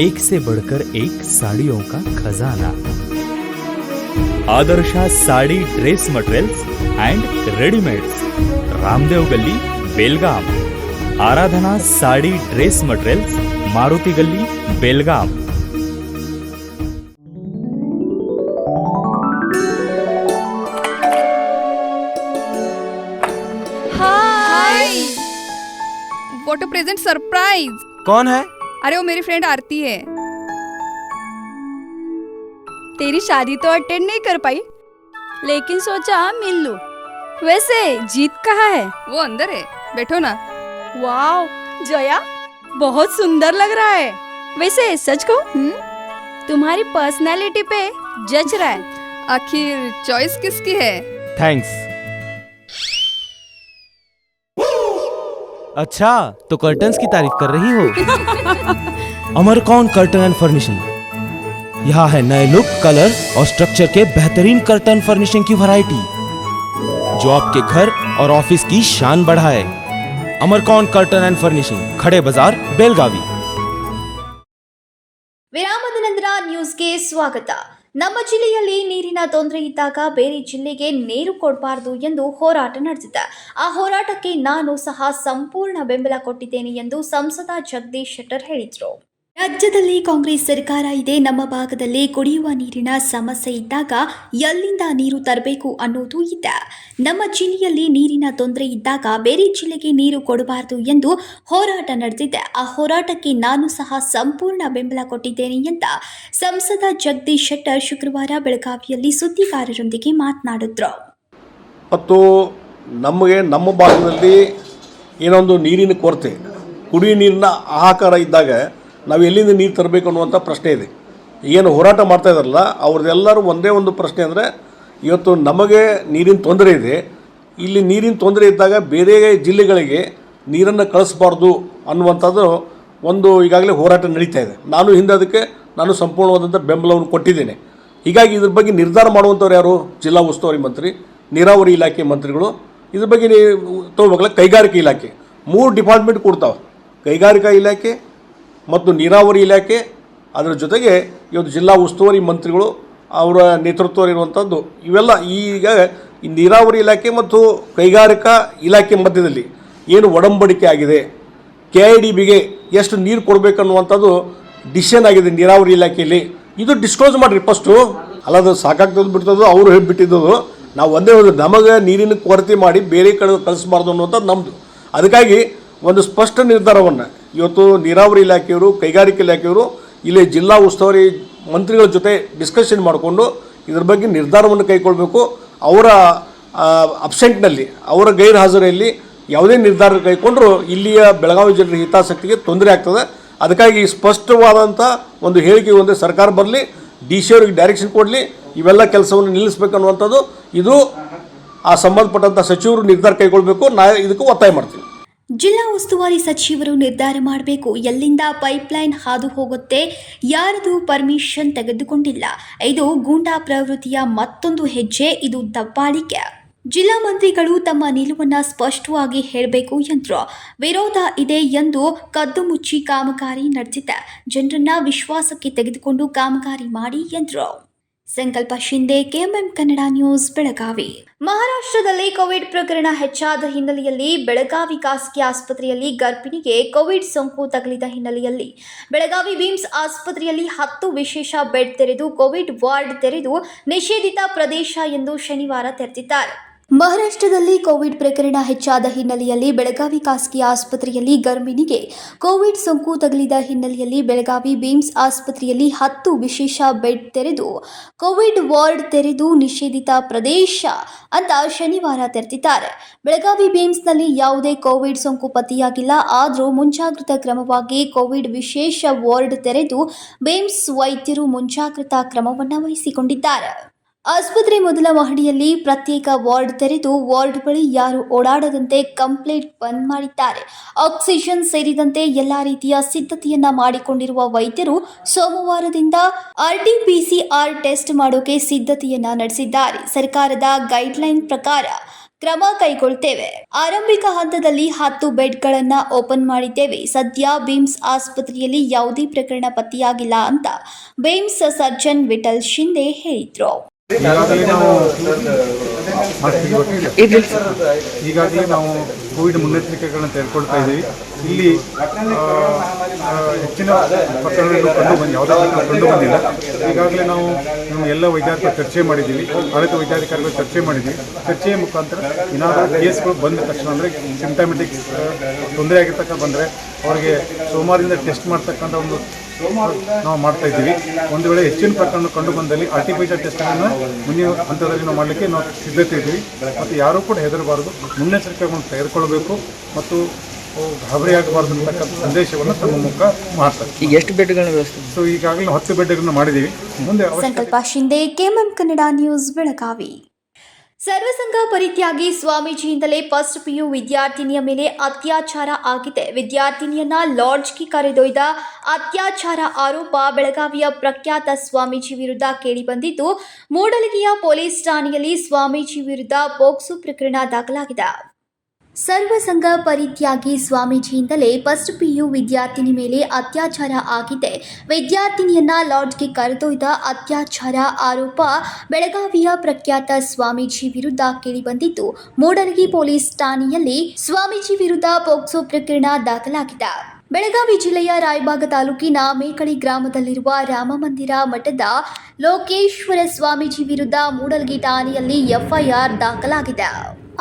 एक से बढ़कर एक साड़ियों का खजाना। Adarsha sari dress materials and readymades, Ramdev Galli, Belgaum. Aradhana sari dress materials, Maruti Galli, Belgaum. What a present surprise. कौन है? अरे वो मेरी फ्रेंड आरती है। तेरी शादी तो अटेंड नहीं कर पाई, लेकिन सोचा मिल लूं। वैसे जीत कहाँ है? वो अंदर है, बैठो ना। वाओ जया, बहुत सुंदर लग रहा है। वैसे सच कहूं, तुम्हारी पर्सनालिटी पे जज रहा है। आखिर चॉइस किसकी है? थैंक्स। अच्छा, तो कर्टन्स की तारीफ कर रही हो? अमरकौन कर्टन एंड फर्निशिंग। यहाँ है नए लुक, कलर और स्ट्रक्चर के बेहतरीन कर्टन फर्निशिंग की वैरायटी, जो आपके घर और ऑफिस की शान बढ़ाए। अमरकौन कर्टन एंड फर्निशिंग, खड़े बाजार, बेलगावी। ವಿರಾಮದ ನಂತರ ನ್ಯೂಸ್ಗೆ ಸ್ವಾಗತ. ನಮ್ಮ ಜಿಲ್ಲೆಯಲ್ಲಿ ನೀರಿನ ತೊಂದರೆ ಇದ್ದಾಗ ಬೇರೆ ಜಿಲ್ಲೆಗೆ ನೀರು ಕೊಡಬಾರದು ಎಂದು ಹೋರಾಟ ನಡೆದಿದೆ. ಆ ಹೋರಾಟಕ್ಕೆ ನಾನು ಸಹ ಸಂಪೂರ್ಣ ಬೆಂಬಲ ಕೊಟ್ಟಿದ್ದೇನೆ ಎಂದು ಸಂಸದ ಜಗದೀಶ್ ಶೆಟ್ಟರ್ ಹೇಳಿದರು. ರಾಜ್ಯದಲ್ಲಿ ಕಾಂಗ್ರೆಸ್ ಸರ್ಕಾರ ಇದೆ. ನಮ್ಮ ಭಾಗದಲ್ಲಿ ಕುಡಿಯುವ ನೀರಿನ ಸಮಸ್ಯೆ ಇದ್ದಾಗ ಎಲ್ಲಿಂದ ನೀರು ತರಬೇಕು ಅನ್ನೋದು ಇದೆ. ನಮ್ಮ ಜಿಲ್ಲೆಯಲ್ಲಿ ನೀರಿನ ತೊಂದರೆ ಇದ್ದಾಗ ಬೇರೆ ಜಿಲ್ಲೆಗೆ ನೀರು ಕೊಡಬಾರದು ಎಂದು ಹೋರಾಟ ನಡೆದಿದೆ. ಆ ಹೋರಾಟಕ್ಕೆ ನಾನು ಸಹ ಸಂಪೂರ್ಣ ಬೆಂಬಲ ಕೊಟ್ಟಿದ್ದೇನೆ ಅಂತ ಸಂಸದ ಜಗದೀಶ್ ಶೆಟ್ಟರ್ ಶುಕ್ರವಾರ ಬೆಳಗಾವಿಯಲ್ಲಿ ಸುದ್ದಿಗಾರರೊಂದಿಗೆ ಮಾತನಾಡಿದ್ರು. ಮತ್ತು ನಮಗೆ ನಮ್ಮ ಭಾಗದಲ್ಲಿ ಏನೊಂದು ನೀರಿನ ಕೊರತೆ, ಕುಡಿಯುವ ನೀರಿನ ಹಾಹಾಕಾರ ಇದ್ದಾಗ ನಾವು ಎಲ್ಲಿಂದ ನೀರು ತರಬೇಕು ಅನ್ನುವಂಥ ಪ್ರಶ್ನೆ ಇದೆ. ಏನು ಹೋರಾಟ ಮಾಡ್ತಾ ಇದ್ದಾರಲ್ಲ ಅವ್ರದ್ದೆಲ್ಲರೂ ಒಂದೇ ಒಂದು ಪ್ರಶ್ನೆ ಅಂದರೆ, ಇವತ್ತು ನಮಗೆ ನೀರಿನ ತೊಂದರೆ ಇದೆ, ಇಲ್ಲಿ ನೀರಿನ ತೊಂದರೆ ಇದ್ದಾಗ ಬೇರೆ ಜಿಲ್ಲೆಗಳಿಗೆ ನೀರನ್ನು ಕಳಿಸಬಾರ್ದು ಅನ್ನುವಂಥದ್ದು ಒಂದು ಈಗಾಗಲೇ ಹೋರಾಟ ನಡೀತಾ ಇದೆ. ನಾನು ಸಂಪೂರ್ಣವಾದಂಥ ಬೆಂಬಲವನ್ನು ಕೊಟ್ಟಿದ್ದೇನೆ. ಹೀಗಾಗಿ ಇದ್ರ ಬಗ್ಗೆ ನಿರ್ಧಾರ ಮಾಡುವಂಥವ್ರು ಯಾರು? ಜಿಲ್ಲಾ ಉಸ್ತುವಾರಿ ಮಂತ್ರಿ, ನೀರಾವರಿ ಇಲಾಖೆ ಮಂತ್ರಿಗಳು. ಇದ್ರ ಬಗ್ಗೆ ತಗೋಬೇಕಲ್ಲ, ಕೈಗಾರಿಕೆ ಇಲಾಖೆ. 3 ಡಿಪಾರ್ಟ್ಮೆಂಟ್ ಕೊಡ್ತಾವೆ, ಕೈಗಾರಿಕಾ ಇಲಾಖೆ ಮತ್ತು ನೀರಾವರಿ ಇಲಾಖೆ. ಅದರ ಜೊತೆಗೆ ಇವತ್ತು ಜಿಲ್ಲಾ ಉಸ್ತುವಾರಿ ಮಂತ್ರಿಗಳು ಅವರ ನೇತೃತ್ವ ಇರುವಂಥದ್ದು. ಇವೆಲ್ಲ ಈಗ ಈ ನೀರಾವರಿ ಇಲಾಖೆ ಮತ್ತು ಕೈಗಾರಿಕಾ ಇಲಾಖೆ ಮಧ್ಯದಲ್ಲಿ ಏನು ಒಡಂಬಡಿಕೆ ಆಗಿದೆ, KIDBಗೆ ಎಷ್ಟು ನೀರು ಕೊಡಬೇಕನ್ನುವಂಥದ್ದು ಡಿಸಿಷನ್ ಆಗಿದೆ ನೀರಾವರಿ ಇಲಾಖೆಯಲ್ಲಿ. ಇದು ಡಿಸ್ಕ್ಲೋಸ್ ಮಾಡಿರಿ ಫಸ್ಟು. ಅಲ್ಲದು ಸಾಕಾಗ್ತದೆ ಬಿಡ್ತದೋ ಅವರು ಹೇಳಿಬಿಟ್ಟಿದ್ದು. ನಾವು ಒಂದೇ ಒಂದು ನಮಗೆ ನೀರಿನ ಕೊರತೆ ಮಾಡಿ ಬೇರೆ ಕಡೆ ಕಳಿಸಬಾರ್ದು ಅನ್ನುವಂಥದ್ದು ನಮ್ಮದು. ಅದಕ್ಕಾಗಿ ಒಂದು ಸ್ಪಷ್ಟ ನಿರ್ಧಾರವನ್ನು ಇವತ್ತು ನೀರಾವರಿ ಇಲಾಖೆಯವರು, ಕೈಗಾರಿಕೆ ಇಲಾಖೆಯವರು ಇಲ್ಲಿ ಜಿಲ್ಲಾ ಉಸ್ತುವಾರಿ ಮಂತ್ರಿಗಳ ಜೊತೆ ಡಿಸ್ಕಷನ್ ಮಾಡಿಕೊಂಡು ಇದ್ರ ಬಗ್ಗೆ ನಿರ್ಧಾರವನ್ನು ಕೈಗೊಳ್ಳಬೇಕು. ಅವರ ಅಬ್ಸೆಂಟ್ನಲ್ಲಿ, ಅವರ ಗೈರು ಹಾಜರಿಯಲ್ಲಿ ಯಾವುದೇ ನಿರ್ಧಾರ ಕೈಗೊಂಡ್ರೂ ಇಲ್ಲಿಯ ಬೆಳಗಾವಿ ಜನರ ಹಿತಾಸಕ್ತಿಗೆ ತೊಂದರೆ ಆಗ್ತದೆ. ಅದಕ್ಕಾಗಿ ಸ್ಪಷ್ಟವಾದಂಥ ಒಂದು ಹೇಳಿಕೆ ಒಂದೇ ಸರ್ಕಾರ ಬರಲಿ, DC ಅವರಿಗೆ ಡೈರೆಕ್ಷನ್ ಕೊಡಲಿ, ಇವೆಲ್ಲ ಕೆಲಸವನ್ನು ನಿಲ್ಲಿಸಬೇಕನ್ನುವಂಥದ್ದು. ಇದು ಆ ಸಂಬಂಧಪಟ್ಟಂಥ ಸಚಿವರು ನಿರ್ಧಾರ ಕೈಗೊಳ್ಳಬೇಕು. ಇದಕ್ಕೂ ಒತ್ತಾಯ ಮಾಡ್ತೀವಿ. ಜಿಲ್ಲಾ ಉಸ್ತುವಾರಿ ಸಚಿವರು ನಿರ್ಧಾರ ಮಾಡಬೇಕು. ಎಲ್ಲಿಂದ ಪೈಪ್ಲೈನ್ ಹಾದು ಹೋಗುತ್ತೆ, ಯಾರದು ಪರ್ಮಿಷನ್ ತೆಗೆದುಕೊಂಡಿಲ್ಲ. ಇದು ಗೂಂಡಾ ಪ್ರವೃತ್ತಿಯ ಮತ್ತೊಂದು ಹೆಜ್ಜೆ. ಇದು ದಬ್ಬಾಳಿಕೆ. ಜಿಲ್ಲಾ ಮಂತ್ರಿಗಳು ತಮ್ಮ ನಿಲುವನ್ನು ಸ್ಪಷ್ಟವಾಗಿ ಹೇಳಬೇಕು ಎಂದರು. ವಿರೋಧ ಇದೆ ಎಂದು ಕದ್ದು ಮುಚ್ಚಿ ಕಾಮಗಾರಿ ನಡೆಸಿದೆ. ಜನರನ್ನ ವಿಶ್ವಾಸಕ್ಕೆ ತೆಗೆದುಕೊಂಡು ಕಾಮಗಾರಿ ಮಾಡಿ ಎಂದರು. ಸಂಕಲ್ಪ ಶಿಂದೆ, ಕೆಎಂಎಂ ಕನ್ನಡ ನ್ಯೂಸ್, ಬೆಳಗಾವಿ. ಮಹಾರಾಷ್ಟ್ರದಲ್ಲಿ ಕೋವಿಡ್ ಪ್ರಕರಣ ಹೆಚ್ಚಾದ ಹಿನ್ನೆಲೆಯಲ್ಲಿ ಬೆಳಗಾವಿ ಖಾಸಗಿ ಆಸ್ಪತ್ರೆಯಲ್ಲಿ ಗರ್ಭಿಣಿಗೆ ಕೋವಿಡ್ ಸೋಂಕು ತಗುಲಿದ ಹಿನ್ನೆಲೆಯಲ್ಲಿ ಬೆಳಗಾವಿ ಬಿಮ್ಸ್ ಆಸ್ಪತ್ರೆಯಲ್ಲಿ 10 ವಿಶೇಷ ಬೆಡ್ ತೆರೆದು ಕೋವಿಡ್ ವಾರ್ಡ್ ತೆರೆದು ನಿಷೇಧಿತ ಪ್ರದೇಶ ಎಂದು ಶನಿವಾರ ತೆರೆದಿದ್ದಾರೆ. ಮಹಾರಾಷ್ಟ್ರದಲ್ಲಿ ಕೋವಿಡ್ ಪ್ರಕರಣ ಹೆಚ್ಚಾದ ಹಿನ್ನೆಲೆಯಲ್ಲಿ ಬೆಳಗಾವಿ ಖಾಸಗಿ ಆಸ್ಪತ್ರೆಯಲ್ಲಿ ಗರ್ಭಿಣಿಗೆ ಕೋವಿಡ್ ಸೋಂಕು ತಗುಲಿದ ಹಿನ್ನೆಲೆಯಲ್ಲಿ ಬೆಳಗಾವಿ ಬಿಮ್ಸ್ ಆಸ್ಪತ್ರೆಯಲ್ಲಿ 10 ವಿಶೇಷ ಬೆಡ್ ತೆರೆದು ಕೋವಿಡ್ ವಾರ್ಡ್ ತೆರೆದು ನಿಷೇಧಿತ ಪ್ರದೇಶ ಅಂತ ಶನಿವಾರ ತೆರೆದಿದ್ದಾರೆ. ಬೆಳಗಾವಿ ಬಿಮ್ಸ್ನಲ್ಲಿ ಯಾವುದೇ ಕೋವಿಡ್ ಸೋಂಕು ಪತ್ತೆಯಾಗಿಲ್ಲ. ಆದರೂ ಮುಂಜಾಗ್ರತಾ ಕ್ರಮವಾಗಿ ಕೋವಿಡ್ ವಿಶೇಷ ವಾರ್ಡ್ ತೆರೆದು ಬಿಮ್ಸ್ ವೈದ್ಯರು ಮುಂಜಾಗ್ರತಾ ಕ್ರಮವನ್ನು ವಹಿಸಿಕೊಂಡಿದ್ದಾರೆ. ಆಸ್ಪತ್ರೆ ಮೊದಲ ಮಹಡಿಯಲ್ಲಿ ಪ್ರತ್ಯೇಕ ವಾರ್ಡ್ ತೆರೆದು ವಾರ್ಡ್ ಬಳಿ ಯಾರು ಓಡಾಡದಂತೆ ಕಂಪ್ಲೀಟ್ ಬಂದ್ ಮಾಡಿದ್ದಾರೆ. ಆಕ್ಸಿಜನ್ ಸೇರಿದಂತೆ ಎಲ್ಲಾ ರೀತಿಯ ಸಿದ್ಧತೆಯನ್ನ ಮಾಡಿಕೊಂಡಿರುವ ವೈದ್ಯರು ಸೋಮವಾರದಿಂದ RT-PCR ಟೆಸ್ಟ್ ಮಾಡೋಕೆ ಸಿದ್ಧತೆಯನ್ನ ನಡೆಸಿದ್ದಾರೆ. ಸರ್ಕಾರದ ಗೈಡ್ಲೈನ್ ಪ್ರಕಾರ ಕ್ರಮ ಕೈಗೊಳ್ಳುತ್ತೇವೆ. ಆರಂಭಿಕ ಹಂತದಲ್ಲಿ 10 ಬೆಡ್ಗಳನ್ನು ಓಪನ್ ಮಾಡಿದ್ದೇವೆ. ಸದ್ಯ ಬಿಮ್ಸ್ ಆಸ್ಪತ್ರೆಯಲ್ಲಿ ಯಾವುದೇ ಪ್ರಕರಣ ಪತ್ತೆಯಾಗಿಲ್ಲ ಅಂತ ಬಿಮ್ಸ್ ಸರ್ಜನ್ ವಿಠಲ್ ಶಿಂದೆ ಹೇಳಿದ್ರು. ಈಗಾಗಲೇ ನಾವು ಕೋವಿಡ್ ಮುನ್ನೆಚ್ಚರಿಕೆಗಳನ್ನು ತೆಗೆದುಕೊಳ್ತಾ ಇದ್ದೀವಿ. ಇಲ್ಲಿ ಹೆಚ್ಚಿನ ಪ್ರಕರಣಗಳು ಯಾವುದೇ ಕಂಡು ಬಂದಿಲ್ಲ. ಈಗಾಗಲೇ ನಾವು ಎಲ್ಲ ವೈದ್ಯಾಧಿಕಾರಿಗಳು ಚರ್ಚೆ ಮಾಡಿದ್ದೀವಿ, ಆಡಳಿತ ವೈದ್ಯಾಧಿಕಾರಿಗಳು ಚರ್ಚೆ ಮಾಡಿದ್ದೀವಿ. ಚರ್ಚೆಯ ಮುಖಾಂತರ ಏನಾದರೂ ಕೇಸ್ಗಳು ಬಂದ ತಕ್ಷಣ ಅಂದರೆ ಸಿಂಪ್ಟಮೆಟಿಕ್ಸ್ ತೊಂದರೆ ಆಗಿರ್ತಕ್ಕ ಬಂದರೆ ಅವರಿಗೆ ಸೋಮವಾರದಿಂದ ಟೆಸ್ಟ್ ಮಾಡ್ತಕ್ಕಂಥ ಒಂದು ನಾವು ಮಾಡ್ತಾ ಇದ್ದೀವಿ. ಒಂದು ವೇಳೆ ಹೆಚ್ಚಿನ ಪ್ರಕರಣ ಕಂಡು ಬಂದಲ್ಲಿ RT-PCR ಟೆಸ್ಟ್ಗಳನ್ನು ಮುಂದಿನ ಹಂತದಲ್ಲಿ ನಾವು ಮಾಡಲಿಕ್ಕೆ ನಾವು ಸಿದ್ಧತೆ ಇದ್ದೀವಿ. ಮತ್ತು ಯಾರೂ ಕೂಡ ಹೆದರಬಾರದು, ಮುನ್ನೆಚ್ಚರಿಕೆಗಳನ್ನು ತೆಗೆದುಕೊಳ್ಳಬೇಕು ಮತ್ತು ಗಾಬರಿಯಾಗಬಾರ್ದು ಅಂತಕ್ಕಂಥ ಸಂದೇಶವನ್ನು ತಮ್ಮ ಮುಖ ಮಾಡ್ತಾರೆ. ಈಗ ಎಷ್ಟು ಬೆಡ್ಗಳನ್ನು ವ್ಯವಸ್ಥೆ? ಸೊ ಈಗಾಗಲೇ 10 ಬೆಡ್ಗಳನ್ನು ಮಾಡಿದ್ದೀವಿ. ಮುಂದೆ ಸಂಕಲ್ಪ ಶಿಂದೆ, ಕೆಎಂಎಂ ಕನ್ನಡ ನ್ಯೂಸ್, ಬೆಳಗಾವಿ. ಸರ್ವಸಂಘ ಪರಿತ್ಯಾಗಿ ಸ್ವಾಮೀಜಿಯಿಂದಲೇ ಫಸ್ಟ್ PU ವಿದ್ಯಾರ್ಥಿನಿಯ ಮೇಲೆ ಅತ್ಯಾಚಾರ ಆಗಿದೆ. ವಿದ್ಯಾರ್ಥಿನಿಯನ್ನ ಲಾಡ್ಜ್ಗೆ ಕರೆದೊಯ್ದ ಅತ್ಯಾಚಾರ ಆರೋಪ ಬೆಳಗಾವಿಯ ಪ್ರಖ್ಯಾತ ಸ್ವಾಮೀಜಿ ವಿರುದ್ಧ ಕೇಳಿಬಂದಿದ್ದು, ಮೂಡಲಗಿಯ ಪೊಲೀಸ್ ಠಾಣೆಯಲ್ಲಿ ಸ್ವಾಮೀಜಿ ವಿರುದ್ಧ ಪೋಕ್ಸೋ ಪ್ರಕರಣ ದಾಖಲಾಗಿದೆ. ಸರ್ವಸಂಘ ಪರಿತ್ಯಾಗಿ ಸ್ವಾಮೀಜಿಯಿಂದಲೇ ಫಸ್ಟ್ PU ವಿದ್ಯಾರ್ಥಿನಿ ಮೇಲೆ ಅತ್ಯಾಚಾರ ಆಗಿದೆ. ವಿದ್ಯಾರ್ಥಿನಿಯನ್ನ ಲಾಡ್ಜ್ಗೆ ಕರೆದೊಯ್ದ ಅತ್ಯಾಚಾರ ಆರೋಪ ಬೆಳಗಾವಿಯ ಪ್ರಖ್ಯಾತ ಸ್ವಾಮೀಜಿ ವಿರುದ್ಧ ಕೇಳಿಬಂದಿದ್ದು, ಮೂಡಲಗಿ ಪೊಲೀಸ್ ಠಾಣೆಯಲ್ಲಿ ಸ್ವಾಮೀಜಿ ವಿರುದ್ಧ ಪೋಕ್ಸೋ ಪ್ರಕರಣ ದಾಖಲಾಗಿದೆ. ಬೆಳಗಾವಿ ಜಿಲ್ಲೆಯ ರಾಯಬಾಗ ತಾಲೂಕಿನ ಮೇಕಳಿ ಗ್ರಾಮದಲ್ಲಿರುವ ರಾಮಮಂದಿರ ಮಠದ ಲೋಕೇಶ್ವರ ಸ್ವಾಮೀಜಿ ವಿರುದ್ಧ ಮೂಡಲಗಿ ಠಾಣೆಯಲ್ಲಿ FIR ದಾಖಲಾಗಿದೆ.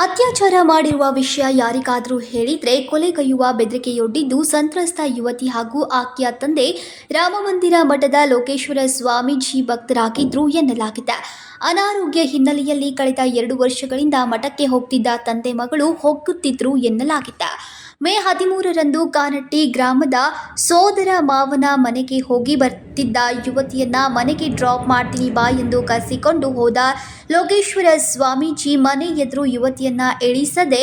ಅತ್ಯಾಚಾರ ಮಾಡಿರುವ ವಿಷಯ ಯಾರಿಗಾದರೂ ಹೇಳಿದ್ರೆ ಕೊಲೆಗೈಯುವ ಬೆದರಿಕೆಯೊಡ್ಡಿದ್ದು ಸಂತ್ರಸ್ತ ಯುವತಿ ಹಾಗೂ ಆಕೆಯ ತಂದೆ ರಾಮಮಂದಿರ ಮಠದ ಲೋಕೇಶ್ವರ ಸ್ವಾಮೀಜಿ ಭಕ್ತರಾಗಿದ್ರು ಎನ್ನಲಾಗಿದೆ. ಅನಾರೋಗ್ಯ ಹಿನ್ನೆಲೆಯಲ್ಲಿ ಕಳೆದ 2 ವರ್ಷಗಳಿಂದ ಮಠಕ್ಕೆ ಹೋಗ್ತಿದ್ದ ತಂದೆ ಮಗಳು ಹೋಗುತ್ತಿದ್ರು ಎನ್ನಲಾಗಿದೆ. ಮೇ 13ರಂದು ಕಾನಟ್ಟಿ ಗ್ರಾಮದ ಸೋದರ ಮಾವನ ಮನೆಗೆ ಹೋಗಿ ಬರ್ತಿದ್ದ ಯುವತಿಯನ್ನ ಮನೆಗೆ ಡ್ರಾಪ್ ಮಾಡ್ತೀನಿ ಬಾ ಎಂದು ಕರೆಸಿಕೊಂಡು ಹೋದ ಲೋಕೇಶ್ವರ ಸ್ವಾಮೀಜಿ ಮನೆ ಎದುರು ಯುವತಿಯನ್ನ ಇಳಿಸದೆ